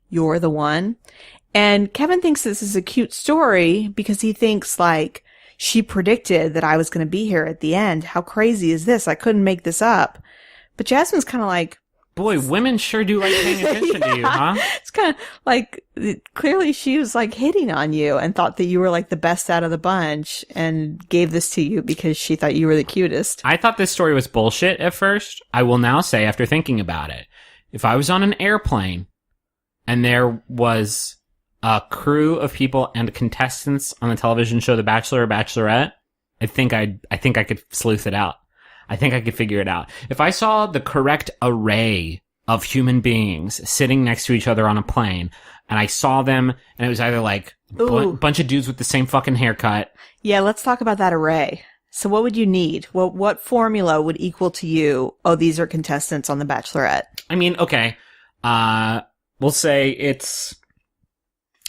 you're the one. And Kevin thinks this is a cute story because he thinks, like, she predicted that I was going to be here at the end. How crazy is this? I couldn't make this up. But Jasmine's kind of like, boy, women sure do like paying attention to you, huh? It's kind of like, clearly she was like hitting on you and thought that you were like the best out of the bunch and gave this to you because she thought you were the cutest. I thought this story was bullshit at first. I will now say, after thinking about it, if I was on an airplane and there was a crew of people and contestants on the television show The Bachelor or Bachelorette, I think I could sleuth it out. I think I could figure it out. If I saw the correct array of human beings sitting next to each other on a plane, and I saw them, and it was either like a bunch of dudes with the same fucking haircut. Yeah, let's talk about that array. So what would you need? What formula would equal to you, oh, these are contestants on The Bachelorette? I mean, okay. We'll say it's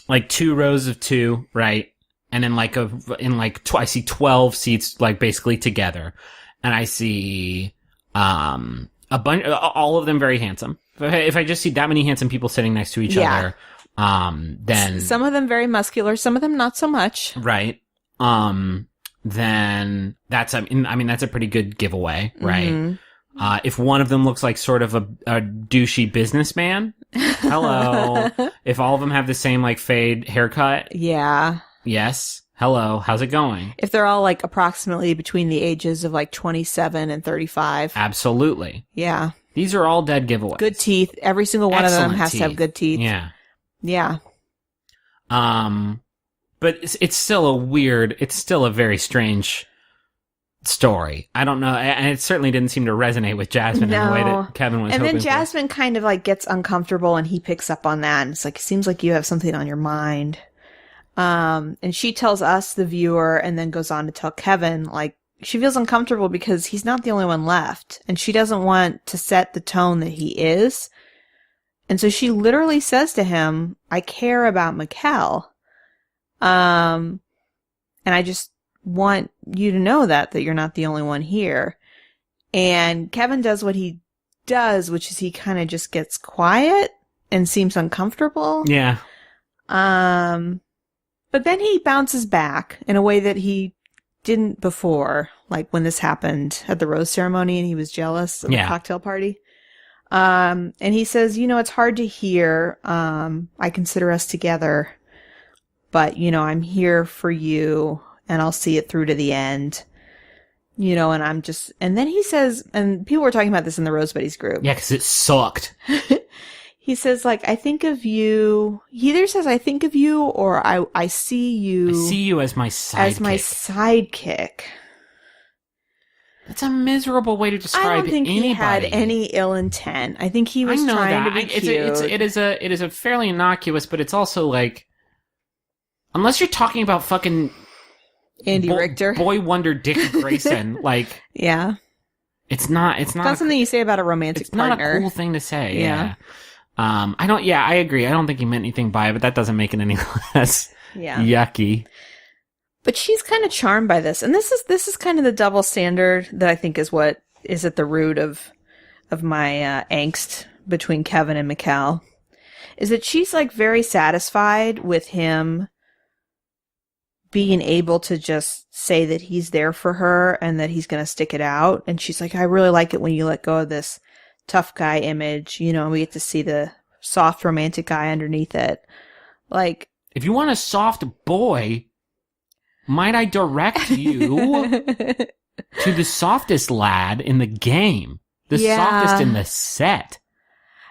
like 2 rows of 2, right? And then I see 12 seats, like, basically together. And I see, a bunch, all of them very handsome. If I just see that many handsome people sitting next to each other, then. Some of them very muscular, some of them not so much. Right. Then that's, I mean, that's a pretty good giveaway, right? Mm-hmm. If one of them looks like sort of a douchey businessman, hello. If all of them have the same, like, fade haircut. Yeah. Yes. Hello, how's it going? If they're all, like, approximately between the ages of, like, 27 and 35. Absolutely. Yeah. These are all dead giveaways. Good teeth. Every single one Excellent of them has teeth. to have good teeth. Yeah. Yeah. But it's still a very strange story. I don't know, and it certainly didn't seem to resonate with Jasmine in the way that Kevin was hoping. And then Jasmine kind of, like, gets uncomfortable, and he picks up on that, and it's like, it seems like you have something on your mind. And she tells us, the viewer, and then goes on to tell Kevin, like, she feels uncomfortable because he's not the only one left, and she doesn't want to set the tone that he is. And so she literally says to him, I care about Mikkel. And I just want you to know that you're not the only one here. And Kevin does what he does, which is he kind of just gets quiet and seems uncomfortable. Yeah. But then he bounces back in a way that he didn't before, like when this happened at the rose ceremony and he was jealous of the cocktail party. And he says, it's hard to hear. I consider us together, but, I'm here for you and I'll see it through to the end. And then he says, and people were talking about this in the Rose Buddies group. Yeah, because it sucked. He says, like, I think of you. He either says, I think of you, or I see you. I see you as my sidekick. As my sidekick. That's a miserable way to describe anybody. I don't think he had any ill intent. I think he was trying to be cute. It is a fairly innocuous, but it's also like, unless you're talking about fucking Andy Richter, Boy Wonder Dick Grayson, like, yeah, it's not something you say about a romantic partner. It's not a cool thing to say. Yeah. I agree. I don't think he meant anything by it, but that doesn't make it any less yucky. But she's kind of charmed by this. And this is kind of the double standard that I think is what is at the root of my angst between Kevin and Mikkel. Is that she's, like, very satisfied with him being able to just say that he's there for her and that he's going to stick it out. And she's like, I really like it when you let go of this tough guy image, and we get to see the soft romantic guy underneath it. Like, if you want a soft boy, might I direct you to the softest lad in the game, the softest in the set.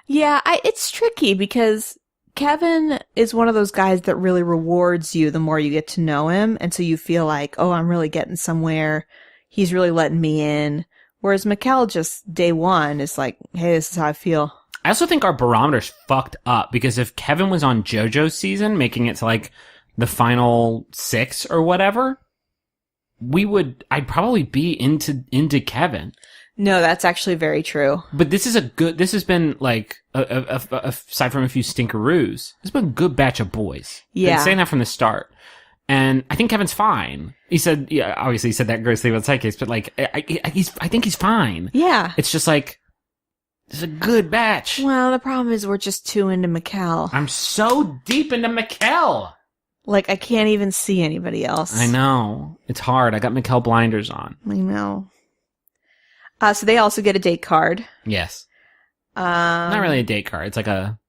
Yeah, it's tricky because Kevin is one of those guys that really rewards you the more you get to know him, and so you feel like, oh, I'm really getting somewhere. He's really letting me in. Whereas Mikkel, just day one, is like, hey, this is how I feel. I also think our barometer's fucked up, because if Kevin was on JoJo's season, making it to, like, the final 6 or whatever, I'd probably be into Kevin. No, that's actually very true. But this has been like, aside from a few stinkeroos, it's been a good batch of boys. Yeah. Been saying that from the start. And I think Kevin's fine. He said, yeah, obviously he said that gross thing about the sidekicks, but like, I think he's fine. Yeah. It's just like, it's a good batch. Well, the problem is we're just too into Mikkel. I'm so deep into Mikkel. Like, I can't even see anybody else. I know. It's hard. I got Mikkel blinders on. I know. So they also get a date card. Yes. Not really a date card. It's like a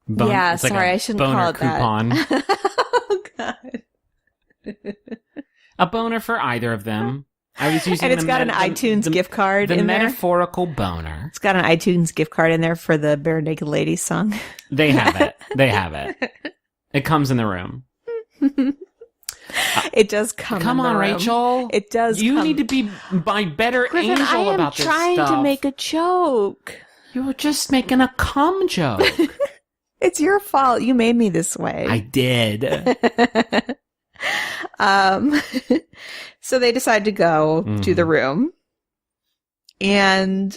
yeah, it's like sorry, a I shouldn't boner call it coupon. that. Oh, God. A boner for either of them. I was using And it's got an iTunes gift card the in there. metaphorical boner. It's got an iTunes gift card in there for the Bare Naked Ladies song. They have it. They have it. It comes in the room. It does come. Come in the on, room. Rachel. It does. You come. need to be my better Griffin, angel I am about this trying stuff. to make a joke. You were just making a cum joke. It's your fault. You made me this way. I did. So they decide to go to the room. And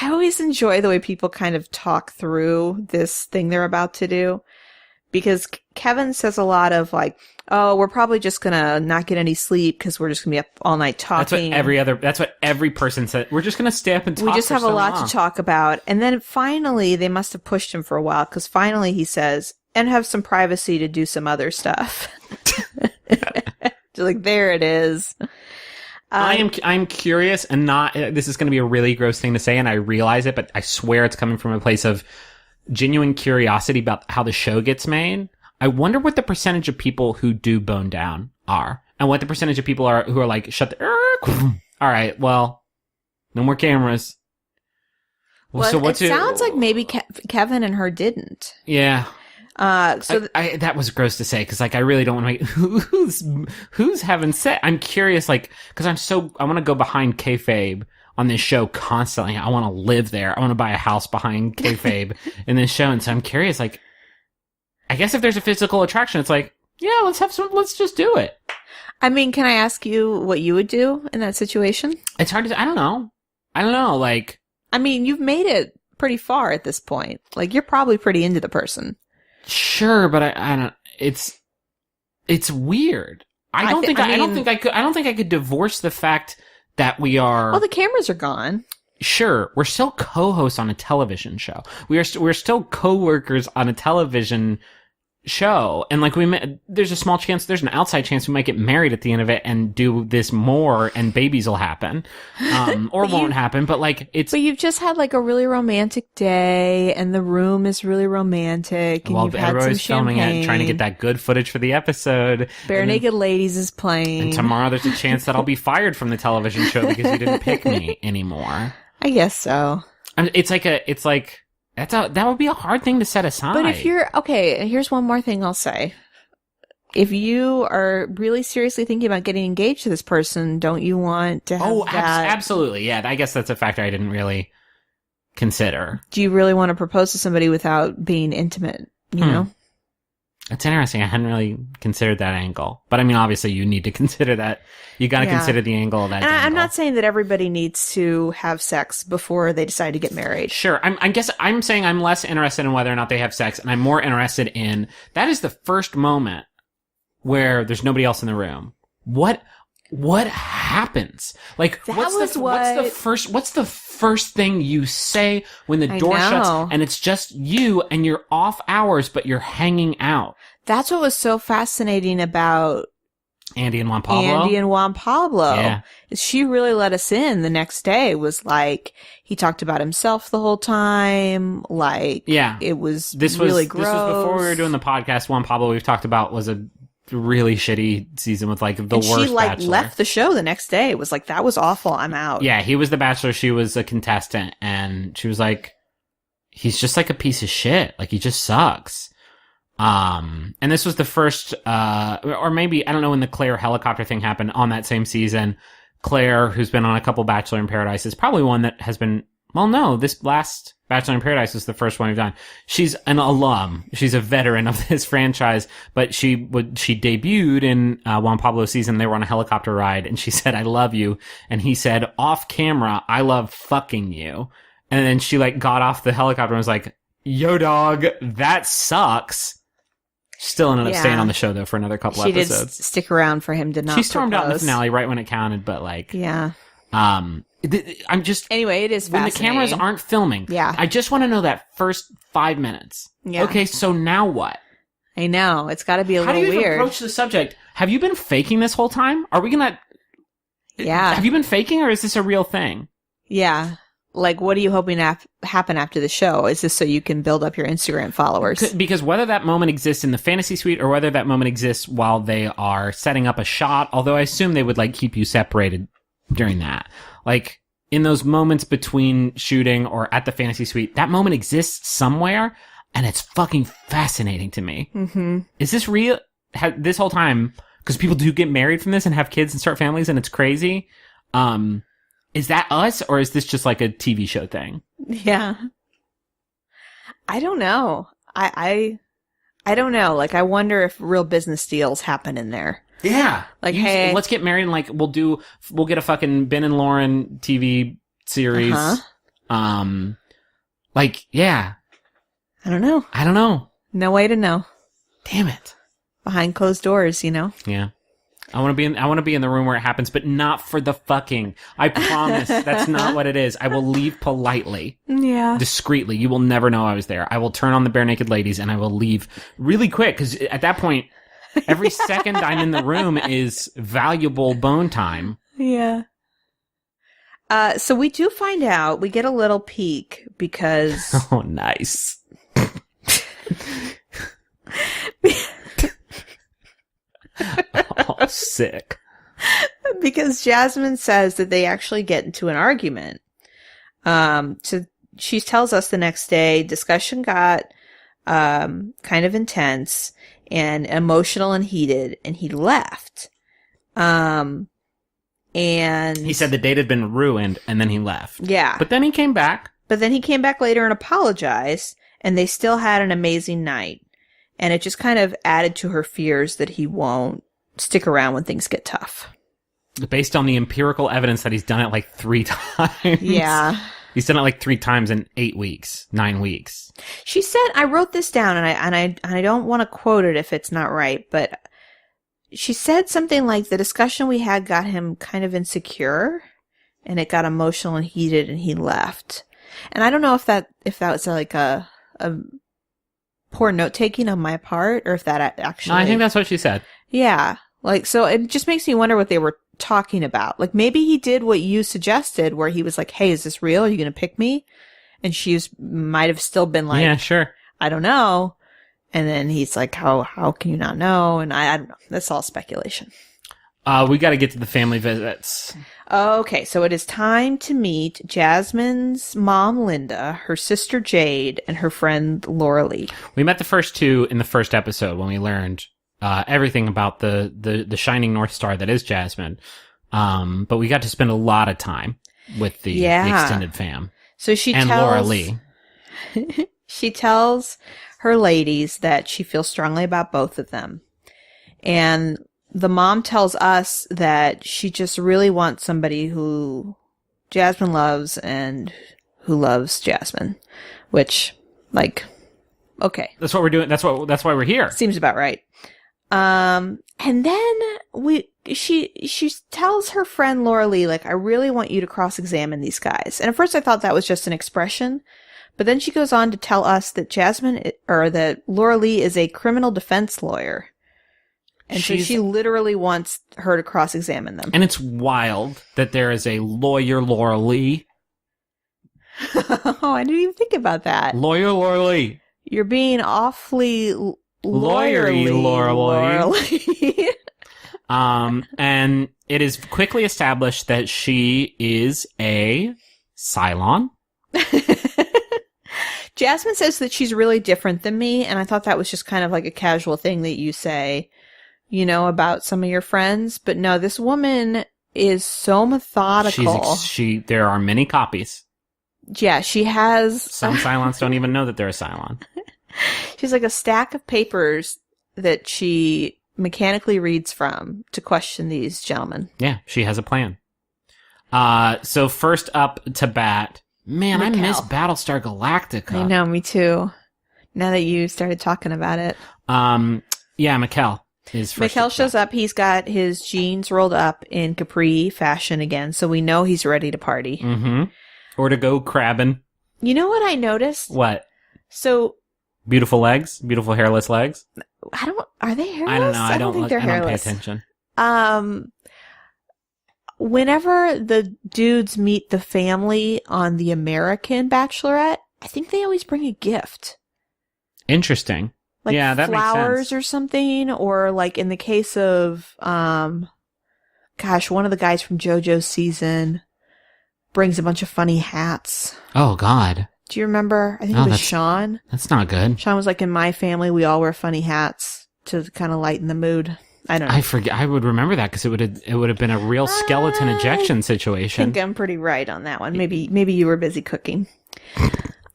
I always enjoy the way people kind of talk through this thing they're about to do. Because Kevin says a lot of like, oh, we're probably just going to not get any sleep because we're just going to be up all night talking. That's what every person said. We're just going to stay up and talk. We just for have a so lot long. to talk about. And then finally, they must have pushed him for a while because finally he says, and have some privacy to do some other stuff. Like, there it is. I'm curious, and not. This is going to be a really gross thing to say, and I realize it, but I swear it's coming from a place of genuine curiosity about how the show gets made. I wonder what the percentage of people who do bone down are, and what the percentage of people are who are like, shut the. All right, well, no more cameras. Well, so it sounds like maybe Kevin and her didn't. Yeah. So that was gross to say because like I really don't want to make who's having sex. I'm curious, like, because I want to go behind kayfabe on this show constantly. I want to live there. I want to buy a house behind kayfabe in this show, and so I'm curious. Like, I guess if there's a physical attraction, it's like, yeah, let's just do it. I mean, can I ask you what you would do in that situation? It's hard to. I don't know. Like, I mean, you've made it pretty far at this point. Like, you're probably pretty into the person. Sure, but I don't. It's weird. I don't think I could divorce the fact that we are. Well, the cameras are gone. Sure, we're still co-hosts on a television show. We're still co-workers on a television show, and like there's a small chance, there's an outside chance we might get married at the end of it and do this more, and babies will happen, or won't happen. But like it's. But you've just had like a really romantic day, and the room is really romantic, and you've had some everybody's filming champagne. it, trying to get that good footage for the episode. Bare Naked Ladies is playing. And tomorrow there's a chance that I'll be fired from the television show because you didn't pick me anymore. I guess so. That would be a hard thing to set aside. But if you're okay, here's one more thing I'll say. If you are really seriously thinking about getting engaged to this person, don't you want to have that? Absolutely. Yeah, I guess that's a factor I didn't really consider. Do you really want to propose to somebody without being intimate? You know? It's interesting. I hadn't really considered that angle. But I mean, obviously you need to consider that. You got to consider the angle of that. And I'm angle. not saying that everybody needs to have sex before they decide to get married. Sure. I guess I'm saying I'm less interested in whether or not they have sex, and I'm more interested in that is the first moment where there's nobody else in the room. What happens? Like, what's the first thing you say when the door shuts and it's just you and you're off hours, but you're hanging out? That's what was so fascinating about Andy and Juan Pablo. Yeah. She really let us in the next day. Was like, he talked about himself the whole time. Like, yeah, it was really gross. This was before we were doing the podcast. Juan Pablo, we've talked about, was a really shitty season with like the worst she like Bachelor. Left the show the next day. It was like, that was awful. I'm out. Yeah, he was the Bachelor. She was a contestant, and she was like, he's just like a piece of shit. Like, he just sucks. And this was the first, or maybe, I don't know when the Claire helicopter thing happened on that same season. Claire, who's been on a couple Bachelor in Paradise, is probably one that has been Well, no, this last Bachelor in Paradise was the first one we've done. She's an alum. She's a veteran of this franchise, but she debuted in Juan Pablo's season. They were on a helicopter ride, and she said, "I love you," and he said off camera, "I love fucking you." And then she like got off the helicopter and was like, "Yo, dog, that sucks." Still ended up staying on the show though for another couple episodes. She did stick around for him to not. She stormed out in the propose. finale right when it counted, but like, Yeah. I'm just Anyway, it is when the fascinating. cameras aren't filming. Yeah. I just want to know that first 5 minutes. Yeah. Okay, so now what? I know. It's got to be a How do little you even weird. approach the subject? Have you been faking this whole time? Are we gonna? Yeah. Have you been faking, or is this a real thing? Yeah. Like, what are you hoping to happen after the show? Is this so you can build up your Instagram followers? Because whether that moment exists in the fantasy suite or whether that moment exists while they are setting up a shot, although I assume they would like keep you separated during that. Like in those moments between shooting or at the fantasy suite, that moment exists somewhere, and it's fucking fascinating to me. Mm-hmm. Is this real? This whole time, because people do get married from this and have kids and start families, and it's crazy. Is that us, or is this just like a TV show thing? Yeah. I don't know. I don't know. Like, I wonder if real business deals happen in there. Yeah. Like, hey, let's get married and like we'll get a fucking Ben and Lauren TV series. Uh-huh. Like, yeah. I don't know. I don't know. No way to know. Damn it. Behind closed doors, you know? Yeah. I want to be in the room where it happens, but not for the fucking. I promise that's not what it is. I will leave politely. Yeah. Discreetly. You will never know I was there. I will turn on the bare naked ladies and I will leave really quick, because at that point, every second I'm in the room is valuable bone time. Yeah. So we do find out, we get a little peek because Oh, nice. Oh, sick. because Jasmine says that they actually get into an argument. So she tells us the next day discussion got kind of intense and emotional and heated, and he left. And He said the date had been ruined, and then he left. yeah. But then he came back. But then he came back later and apologized, and they still had an amazing night. And it just kind of added to her fears that he won't stick around when things get tough. Based on the empirical evidence that he's done it like 3 times. Yeah. He's done it like 3 times in 8 weeks, 9 weeks. She said, I wrote this down, and I don't want to quote it if it's not right, but she said something like the discussion we had got him kind of insecure, and it got emotional and heated, and he left. And I don't know if that was like a poor note taking on my part, or if that actually. No, I think that's what she said. Yeah. Like, so it just makes me wonder what they were talking about. Like, maybe he did what you suggested, where he was like, hey, is this real? Are you going to pick me? And she might have still been like, Yeah, sure. I don't know. And then he's like, how can you not know? And I don't know. That's all speculation. We got to get to the family visits. Okay, so it is time to meet Jasmine's mom, Linda, her sister, Jade, and her friend, Laura Lee. We met the first 2 in the first episode when we learned everything about the shining North Star that is Jasmine. But we got to spend a lot of time with the extended fam. So she and tells Laura Lee. She tells her ladies that she feels strongly about both of them. And the mom tells us that she just really wants somebody who Jasmine loves and who loves Jasmine, which, like, okay. That's what we're doing. That's why we're here. Seems about right. And then she tells her friend Laura Lee, like, I really want you to cross-examine these guys. And at first I thought that was just an expression, but then she goes on to tell us that that Laura Lee is a criminal defense lawyer. And so she literally wants her to cross-examine them. And it's wild that there is a lawyer, Laura Lee. Oh, I didn't even think about that. Lawyer, Laura Lee. You're being awfully Lawyery, Laura Lee. And it is quickly established that she is a Cylon. Jasmine says that she's really different than me, and I thought that was just kind of like a casual thing that you say, you know, about some of your friends. But no, this woman is so methodical. There are many copies. Yeah, she has... Some Cylons don't even know that they're a Cylon. She's like a stack of papers that she mechanically reads from to question these gentlemen. Yeah, she has a plan. So first up to bat. Man, Mikkel. I miss Battlestar Galactica. I know, me too. Now that you started talking about it. Yeah, Mikkel is first. Mikkel shows up. He's got his jeans rolled up in capri fashion again, so we know he's ready to party. Mm-hmm. Or to go crabbing. You know what I noticed? What? So... Beautiful legs? Beautiful hairless legs? Are they hairless? I don't know. I don't think they're I don't pay hairless. attention. Whenever the dudes meet the family on the American Bachelorette, I think they always bring a gift. Interesting. Like yeah, that makes flowers sense. or something, or like in the case of, one of the guys from JoJo's season brings a bunch of funny hats. Oh, God. Do you remember? I think it was Sean. That's not good. Sean was like, in my family, we all wear funny hats to kind of lighten the mood. I don't know. I forget. I would remember that because it would have been a real skeleton ejection I situation. think I'm pretty right on that one. Maybe you were busy cooking.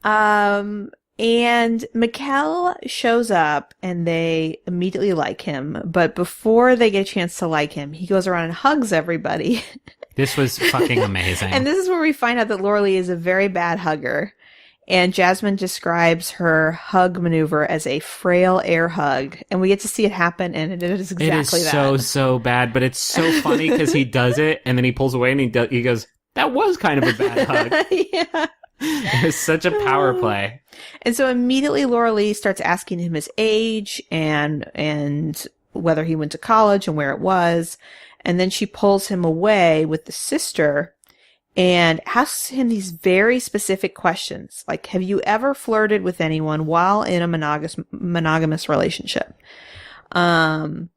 And Mikkel shows up and they immediately like him. But before they get a chance to like him, he goes around and hugs everybody. This was fucking amazing. And this is where we find out that Laura Lee is a very bad hugger. And Jasmine describes her hug maneuver as a frail air hug. And we get to see it happen, and it is exactly that. It is so bad, but it's so funny because he does it, and then he pulls away, and he goes, that was kind of a bad hug. Yeah. It was such a power play. And so immediately Laura Lee starts asking him his age and whether he went to college and where it was. And then she pulls him away with the sister and asks him these very specific questions. Like, have you ever flirted with anyone while in a monogamous relationship? And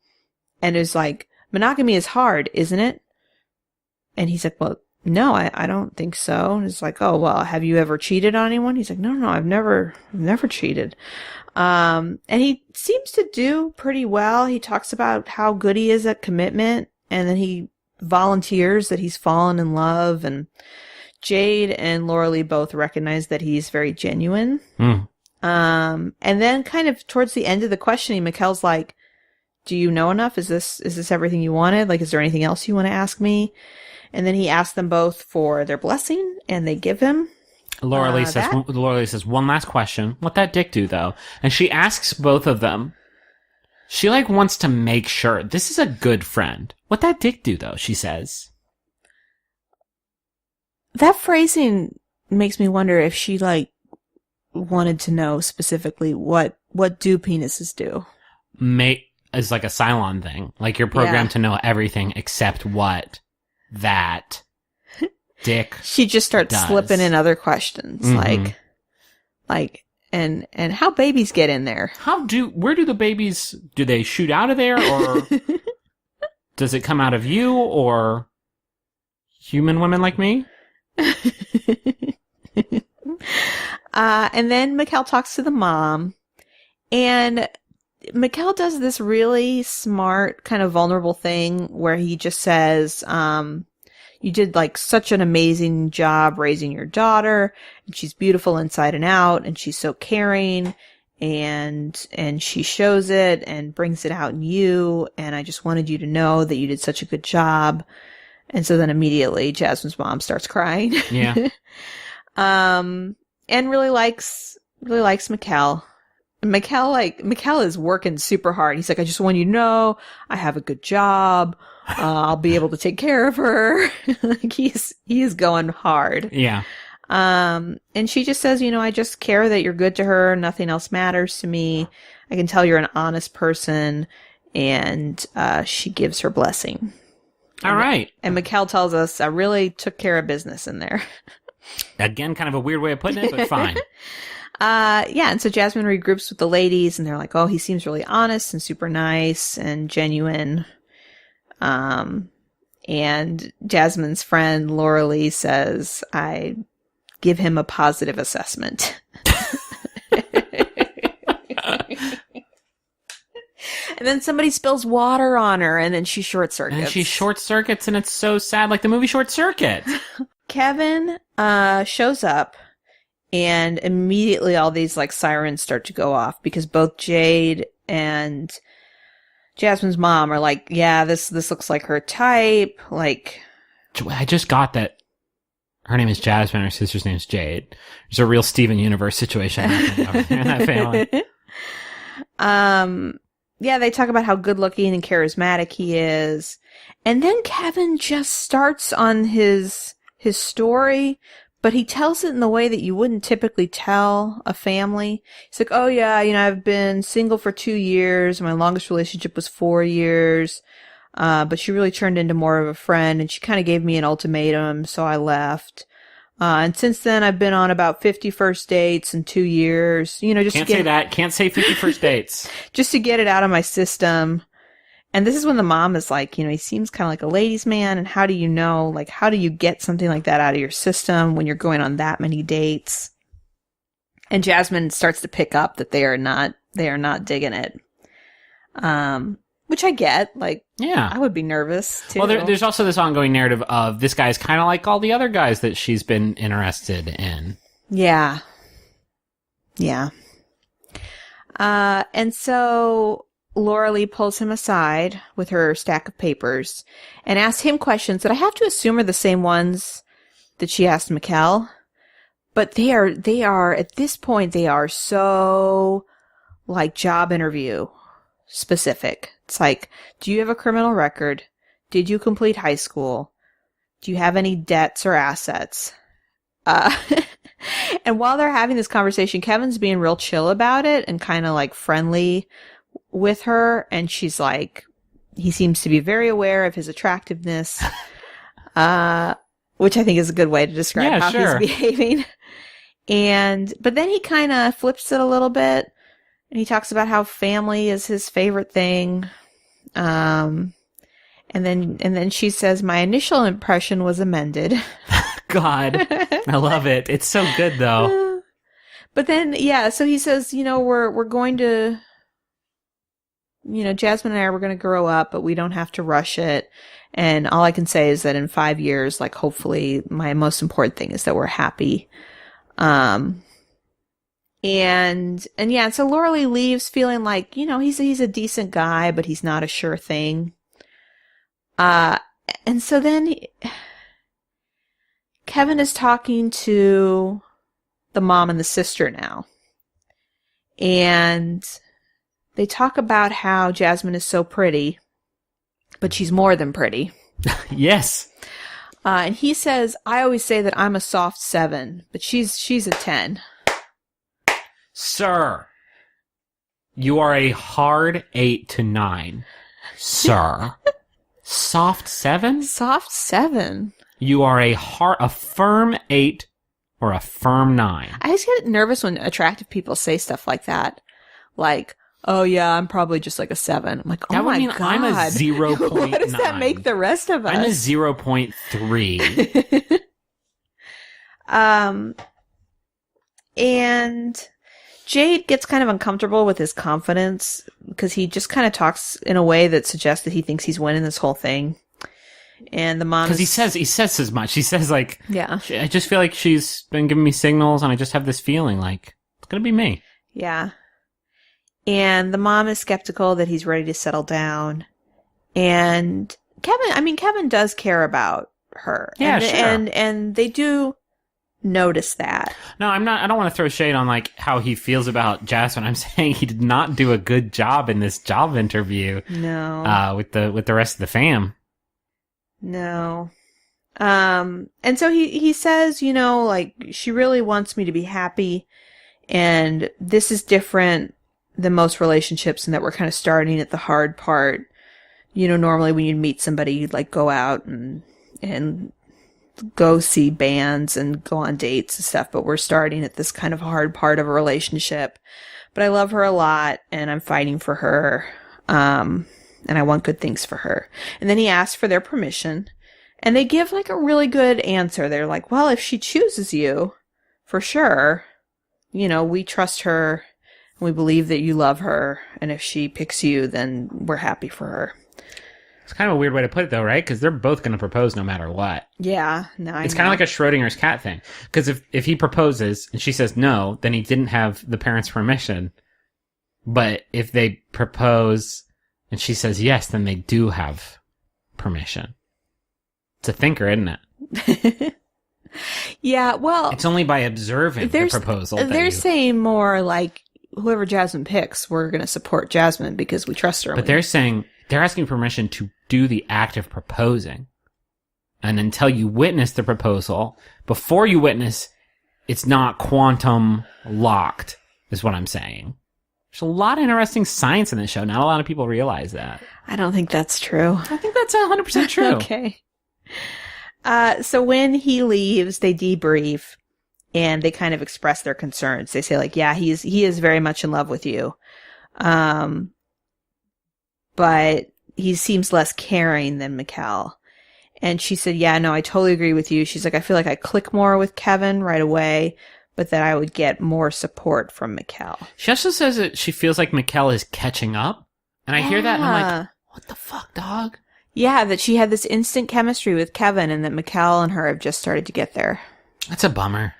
it's like, monogamy is hard, isn't it? And he's like, well, no, I don't think so. And it's like, oh, well, have you ever cheated on anyone? He's like, no, I've never cheated. And he seems to do pretty well. He talks about how good he is at commitment, and then he volunteers that he's fallen in love, and Jade and Laura Lee both recognize that he's very genuine. And then kind of towards the end of the questioning, Mikkel's like, do you know enough? Is this everything you wanted? Like, is there anything else you want to ask me? And then he asks them both for their blessing, and they give him. Laura Lee says, one last question. What that dick do, though? And she asks both of them. She, wants to make sure. This is a good friend. What that dick do, though, she says. That phrasing makes me wonder if she, wanted to know specifically what do penises do. Is like a Cylon thing. Like, you're programmed to know everything except what that dick She just starts does. slipping in other questions. Mm-hmm. And how babies get in there. Where do the babies, do they shoot out of there, or does it come out of you, or human women like me? And then Mikkel talks to the mom, and Mikkel does this really smart, kind of vulnerable thing where he just says, you did such an amazing job raising your daughter, and she's beautiful inside and out, and she's so caring, and she shows it and brings it out in you, and I just wanted you to know that you did such a good job. And so then immediately Jasmine's mom starts crying. Yeah. And really likes Mikkel. Mikkel is working super hard. He's like, I just want you to know I have a good job. I'll be able to take care of her. He is going hard. Yeah. And she just says, I just care that you're good to her. Nothing else matters to me. I can tell you're an honest person. And she gives her blessing. All right. And Mikkel tells us, I really took care of business in there. Again, kind of a weird way of putting it, but fine. And so Jasmine regroups with the ladies, and they're like, oh, he seems really honest and super nice and genuine. And Jasmine's friend, Laura Lee, says, I give him a positive assessment. And then somebody spills water on her, and then she short circuits. And she short circuits, and it's so sad, like the movie Short Circuit. Kevin shows up And immediately all these like sirens start to go off because both Jade and Jasmine's mom are like, yeah, this looks like her type. Like, I just got that her name is Jasmine, her sister's name is Jade. There's a real Steven Universe situation happening over there in that family. Yeah, they talk about how good looking and charismatic he is. And then Kevin just starts on his story, but he tells it in the way that you wouldn't typically tell a family. He's like, oh yeah, I've been single for 2 years. My longest relationship was 4 years. But she really turned into more of a friend, and she kind of gave me an ultimatum, so I left. And since then, I've been on about 50 first dates in 2 years. Just Can't to get say that. Can't say 50 first dates. just to get it out of my system. And this is when the mom is like, he seems kind of like a ladies' man. And how do you know, like, how do you get something like that out of your system when you're going on that many dates? And Jasmine starts to pick up that they are not digging it. Which I get. Like, Yeah. I would be nervous too. Well, there's also this ongoing narrative of this guy's kind of like all the other guys that she's been interested in. Yeah. Yeah. And so Laura Lee pulls him aside with her stack of papers and asks him questions that I have to assume are the same ones that she asked Mikkel. But they are, at this point, they are so, like, job interview specific. It's like, do you have a criminal record? Did you complete high school? Do you have any debts or assets? And while they're having this conversation, Kevin's being real chill about it and kind of like friendly with her. And she's like, he seems to be very aware of his attractiveness, which I think is a good way to describe how sure. he's behaving. But then he kind of flips it a little bit and he talks about how family is his favorite thing. And then she says, my initial impression was amended. God, I love it. It's so good, though. But then, yeah, so he says, we're going to, Jasmine and I, we're going to grow up, but we don't have to rush it. And all I can say is that in 5 years, like, hopefully my most important thing is that we're happy. And yeah, so Laura Lee leaves feeling like, he's a decent guy, but he's not a sure thing. And so then Kevin is talking to the mom and the sister now. And they talk about how Jasmine is so pretty, but she's more than pretty. Yes. And he says, I always say that I'm a soft 7, but she's a 10. Sir, you are a hard 8 to 9. Sir. Soft 7? Soft 7. You are a firm 8 or a firm 9. I just get nervous when attractive people say stuff like that. Like, oh yeah, I'm probably just like a 7. I'm like, oh That would my mean God. I'm a 0.9. What does that make the rest of us? I'm a 0.3. And Jade gets kind of uncomfortable with his confidence because he just kind of talks in a way that suggests that he thinks he's winning this whole thing. And the mom, Because he says as much. He says like, yeah, I just feel like she's been giving me signals, and I just have this feeling like it's gonna be me. yeah. And the mom is skeptical that he's ready to settle down. And Kevin does care about her. Yeah, and, sure. And they do notice that. No, I don't want to throw shade on like how he feels about Jasmine. I'm saying he did not do a good job in this job interview. No. With the rest of the fam. No. And so he says, like, she really wants me to be happy, and this is different than most relationships in that we're kind of starting at the hard part. Normally when you meet somebody, you'd like go out and go see bands and go on dates and stuff, but we're starting at this kind of hard part of a relationship. But I love her a lot, and I'm fighting for her. And I want good things for her. And then he asks for their permission, and they give like a really good answer. They're like, well, if she chooses you, for sure, we trust her, and we believe that you love her, and if she picks you, then we're happy for her. It's kind of a weird way to put it, though, right? Because they're both going to propose no matter what. Yeah, no, I It's know. kind of like a Schrodinger's cat thing. Because if he proposes and she says no, then he didn't have the parents' permission. But if they propose and she says yes, then they do have permission. It's a thinker, isn't it? Yeah, well, It's only by observing the proposal that they're you... saying more like whoever Jasmine picks, we're going to support Jasmine because we trust her. But they're saying, they're asking permission to do the act of proposing. And until you witness the proposal, before you witness, it's not quantum locked, is what I'm saying. There's a lot of interesting science in this show. Not a lot of people realize that. I don't think that's true. I think that's 100% true. Okay. So when he leaves, they debrief and they kind of express their concerns. They say like, yeah, he is very much in love with you. But he seems less caring than Mikkel. And she said, yeah, no, I totally agree with you. She's like, I feel like I click more with Kevin right away, but that I would get more support from Mikkel. She also says that she feels like Mikkel is catching up. And I hear that and I'm like, what the fuck, dog? Yeah, that she had this instant chemistry with Kevin and that Mikkel and her have just started to get there. That's a bummer.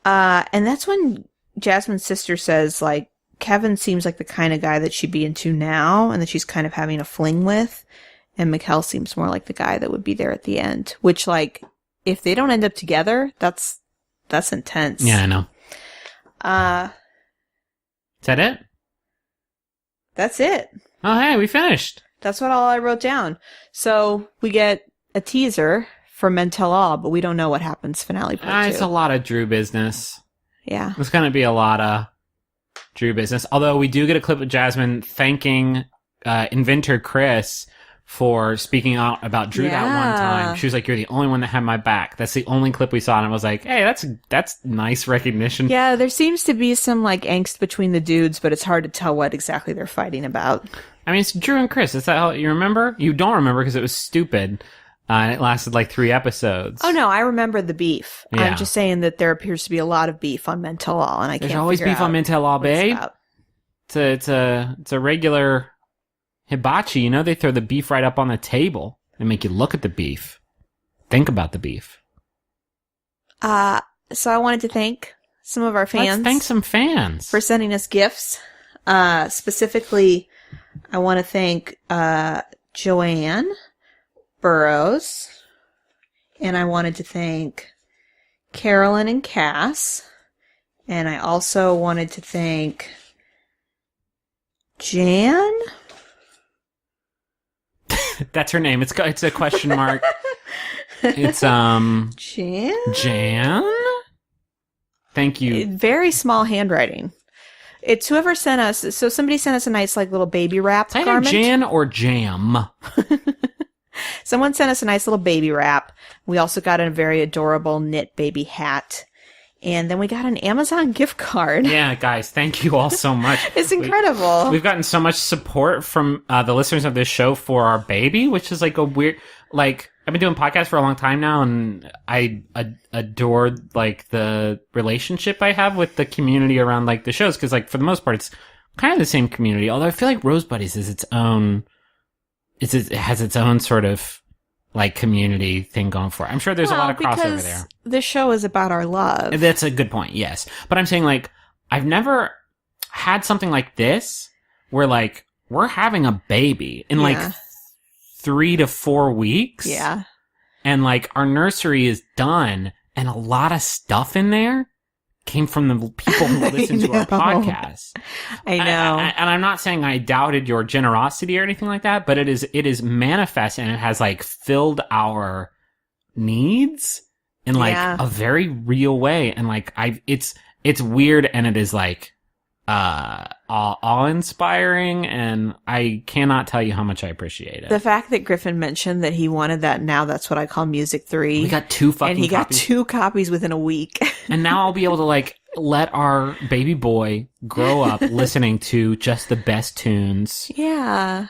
And that's when Jasmine's sister says, like, Kevin seems like the kind of guy that she'd be into now and that she's kind of having a fling with. And Mikkel seems more like the guy that would be there at the end. Which, like, if they don't end up together, that's intense. Yeah, I know. Is that it? That's it. Oh, hey, we finished. That's all I wrote down. So we get a teaser for Men Tell All, but we don't know what happens finale part 2. It's a lot of Drew business. Yeah. It's going to be a lot of Drew business. Although we do get a clip of Jasmine thanking inventor Chris for speaking out about Drew that one time. She was like, you're the only one that had my back. That's the only clip we saw. And I was like, hey, that's nice recognition. Yeah, there seems to be some like angst between the dudes, but it's hard to tell what exactly they're fighting about. I mean, it's Drew and Chris. Is that how you remember? You don't remember because it was stupid. And it lasted like 3 episodes. Oh no, I remember the beef. Yeah. I'm just saying that there appears to be a lot of beef on Men Tell All, and There's always beef on Men Tell All, babe. It's a regular hibachi. You know, they throw the beef right up on the table and make you look at the beef. Think about the beef. So I wanted to thank some of our fans. Let's thank some fans for sending us gifts. Specifically, I want to thank Joanne Burrows, and I wanted to thank Carolyn and Cass, and I also wanted to thank Jan. That's her name. It's a question mark. It's Jan. Thank you. Very small handwriting. It's whoever sent us. So somebody sent us a nice like little baby wrap It's either garment. Jan or Jam. Someone sent us a nice little baby wrap. We also got a very adorable knit baby hat. And then we got an Amazon gift card. Yeah, guys, thank you all so much. It's incredible. We've gotten so much support from the listeners of this show for our baby, which is like a weird, like, I've been doing podcasts for a long time now, and I adore, like, the relationship I have with the community around, like, the shows, because, like, for the most part, it's kind of the same community, although I feel like Rose Buddies is it has its own sort of, like, community thing going for it. I'm sure there's a lot of crossover because there. This show is about our love. That's a good point, yes. But I'm saying, like, I've never had something like this where, like, we're having a baby in, like, 3 to 4 weeks. Yeah. And, like, our nursery is done, and a lot of stuff in there came from the people who listen to our podcast. I know. And I'm not saying I doubted your generosity or anything like that, but it is manifest, and it has, like, filled our needs in, like, a very real way. And, like, it's weird, and it is, like, awe-inspiring, and I cannot tell you how much I appreciate it. The fact that Griffin mentioned that he wanted that now, that's what I call Music 3. We got 2 fucking copies. And he copies. got 2 copies within a week. And now I'll be able to, like, let our baby boy grow up listening to just the best tunes. Yeah.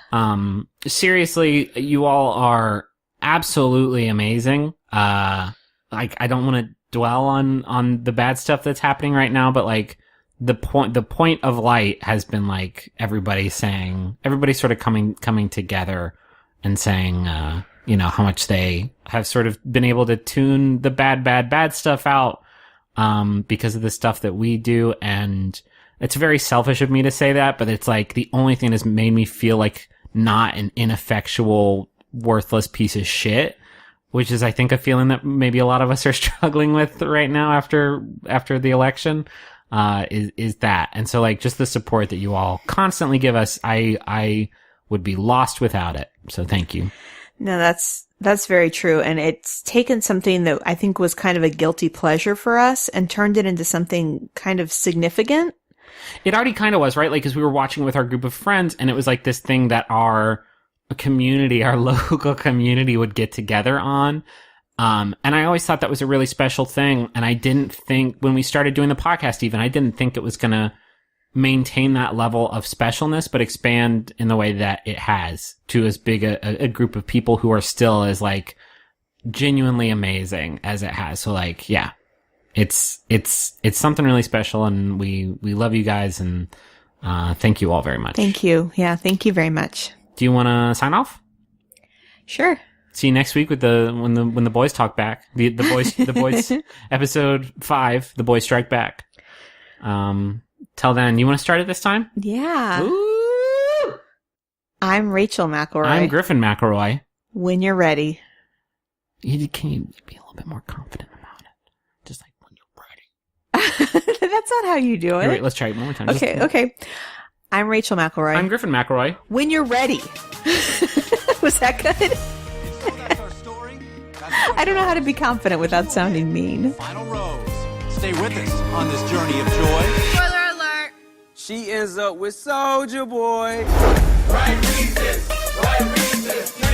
Seriously, you all are absolutely amazing. Like, I don't want to dwell on the bad stuff that's happening right now, but, like, the point of light has been, like, everybody sort of coming together and saying, how much they have sort of been able to tune the bad stuff out, because of the stuff that we do. And it's very selfish of me to say that, but it's like the only thing that's made me feel like not an ineffectual, worthless piece of shit, which is, I think, a feeling that maybe a lot of us are struggling with right now after the election, is that. And so, like, just the support that you all constantly give us, I would be lost without it. So thank you. No, that's very true. And it's taken something that I think was kind of a guilty pleasure for us and turned it into something kind of significant. It already kind of was, right? Like, because we were watching with our group of friends, and it was like this thing that our community, our local community, would get together on. And I always thought that was a really special thing. And I didn't think, when we started doing the podcast even, I didn't think it was going to maintain that level of specialness, but expand in the way that it has to as big a group of people who are still as, like, genuinely amazing as it has. So, like, yeah, it's something really special, and we love you guys, and thank you all very much. Thank you. Yeah, thank you very much. Do you want to sign off? Sure. See you next week with when the boys talk back. The boys episode 5, The Boys Strike Back. Till then, you want to start it this time? Yeah. Ooh! I'm Rachel McElroy. I'm Griffin McElroy. When you're ready. Can you be a little bit more confident about it? Just like, when you're ready. That's not how you do it. Wait, let's try it one more time. Okay. I'm Rachel McElroy. I'm Griffin McElroy. When you're ready. Was that good? I don't know how to be confident without sounding mean. Final rose. Stay with us on this journey of joy. Spoiler alert. She ends up with Soldier Boy. Right reasons, right reasons.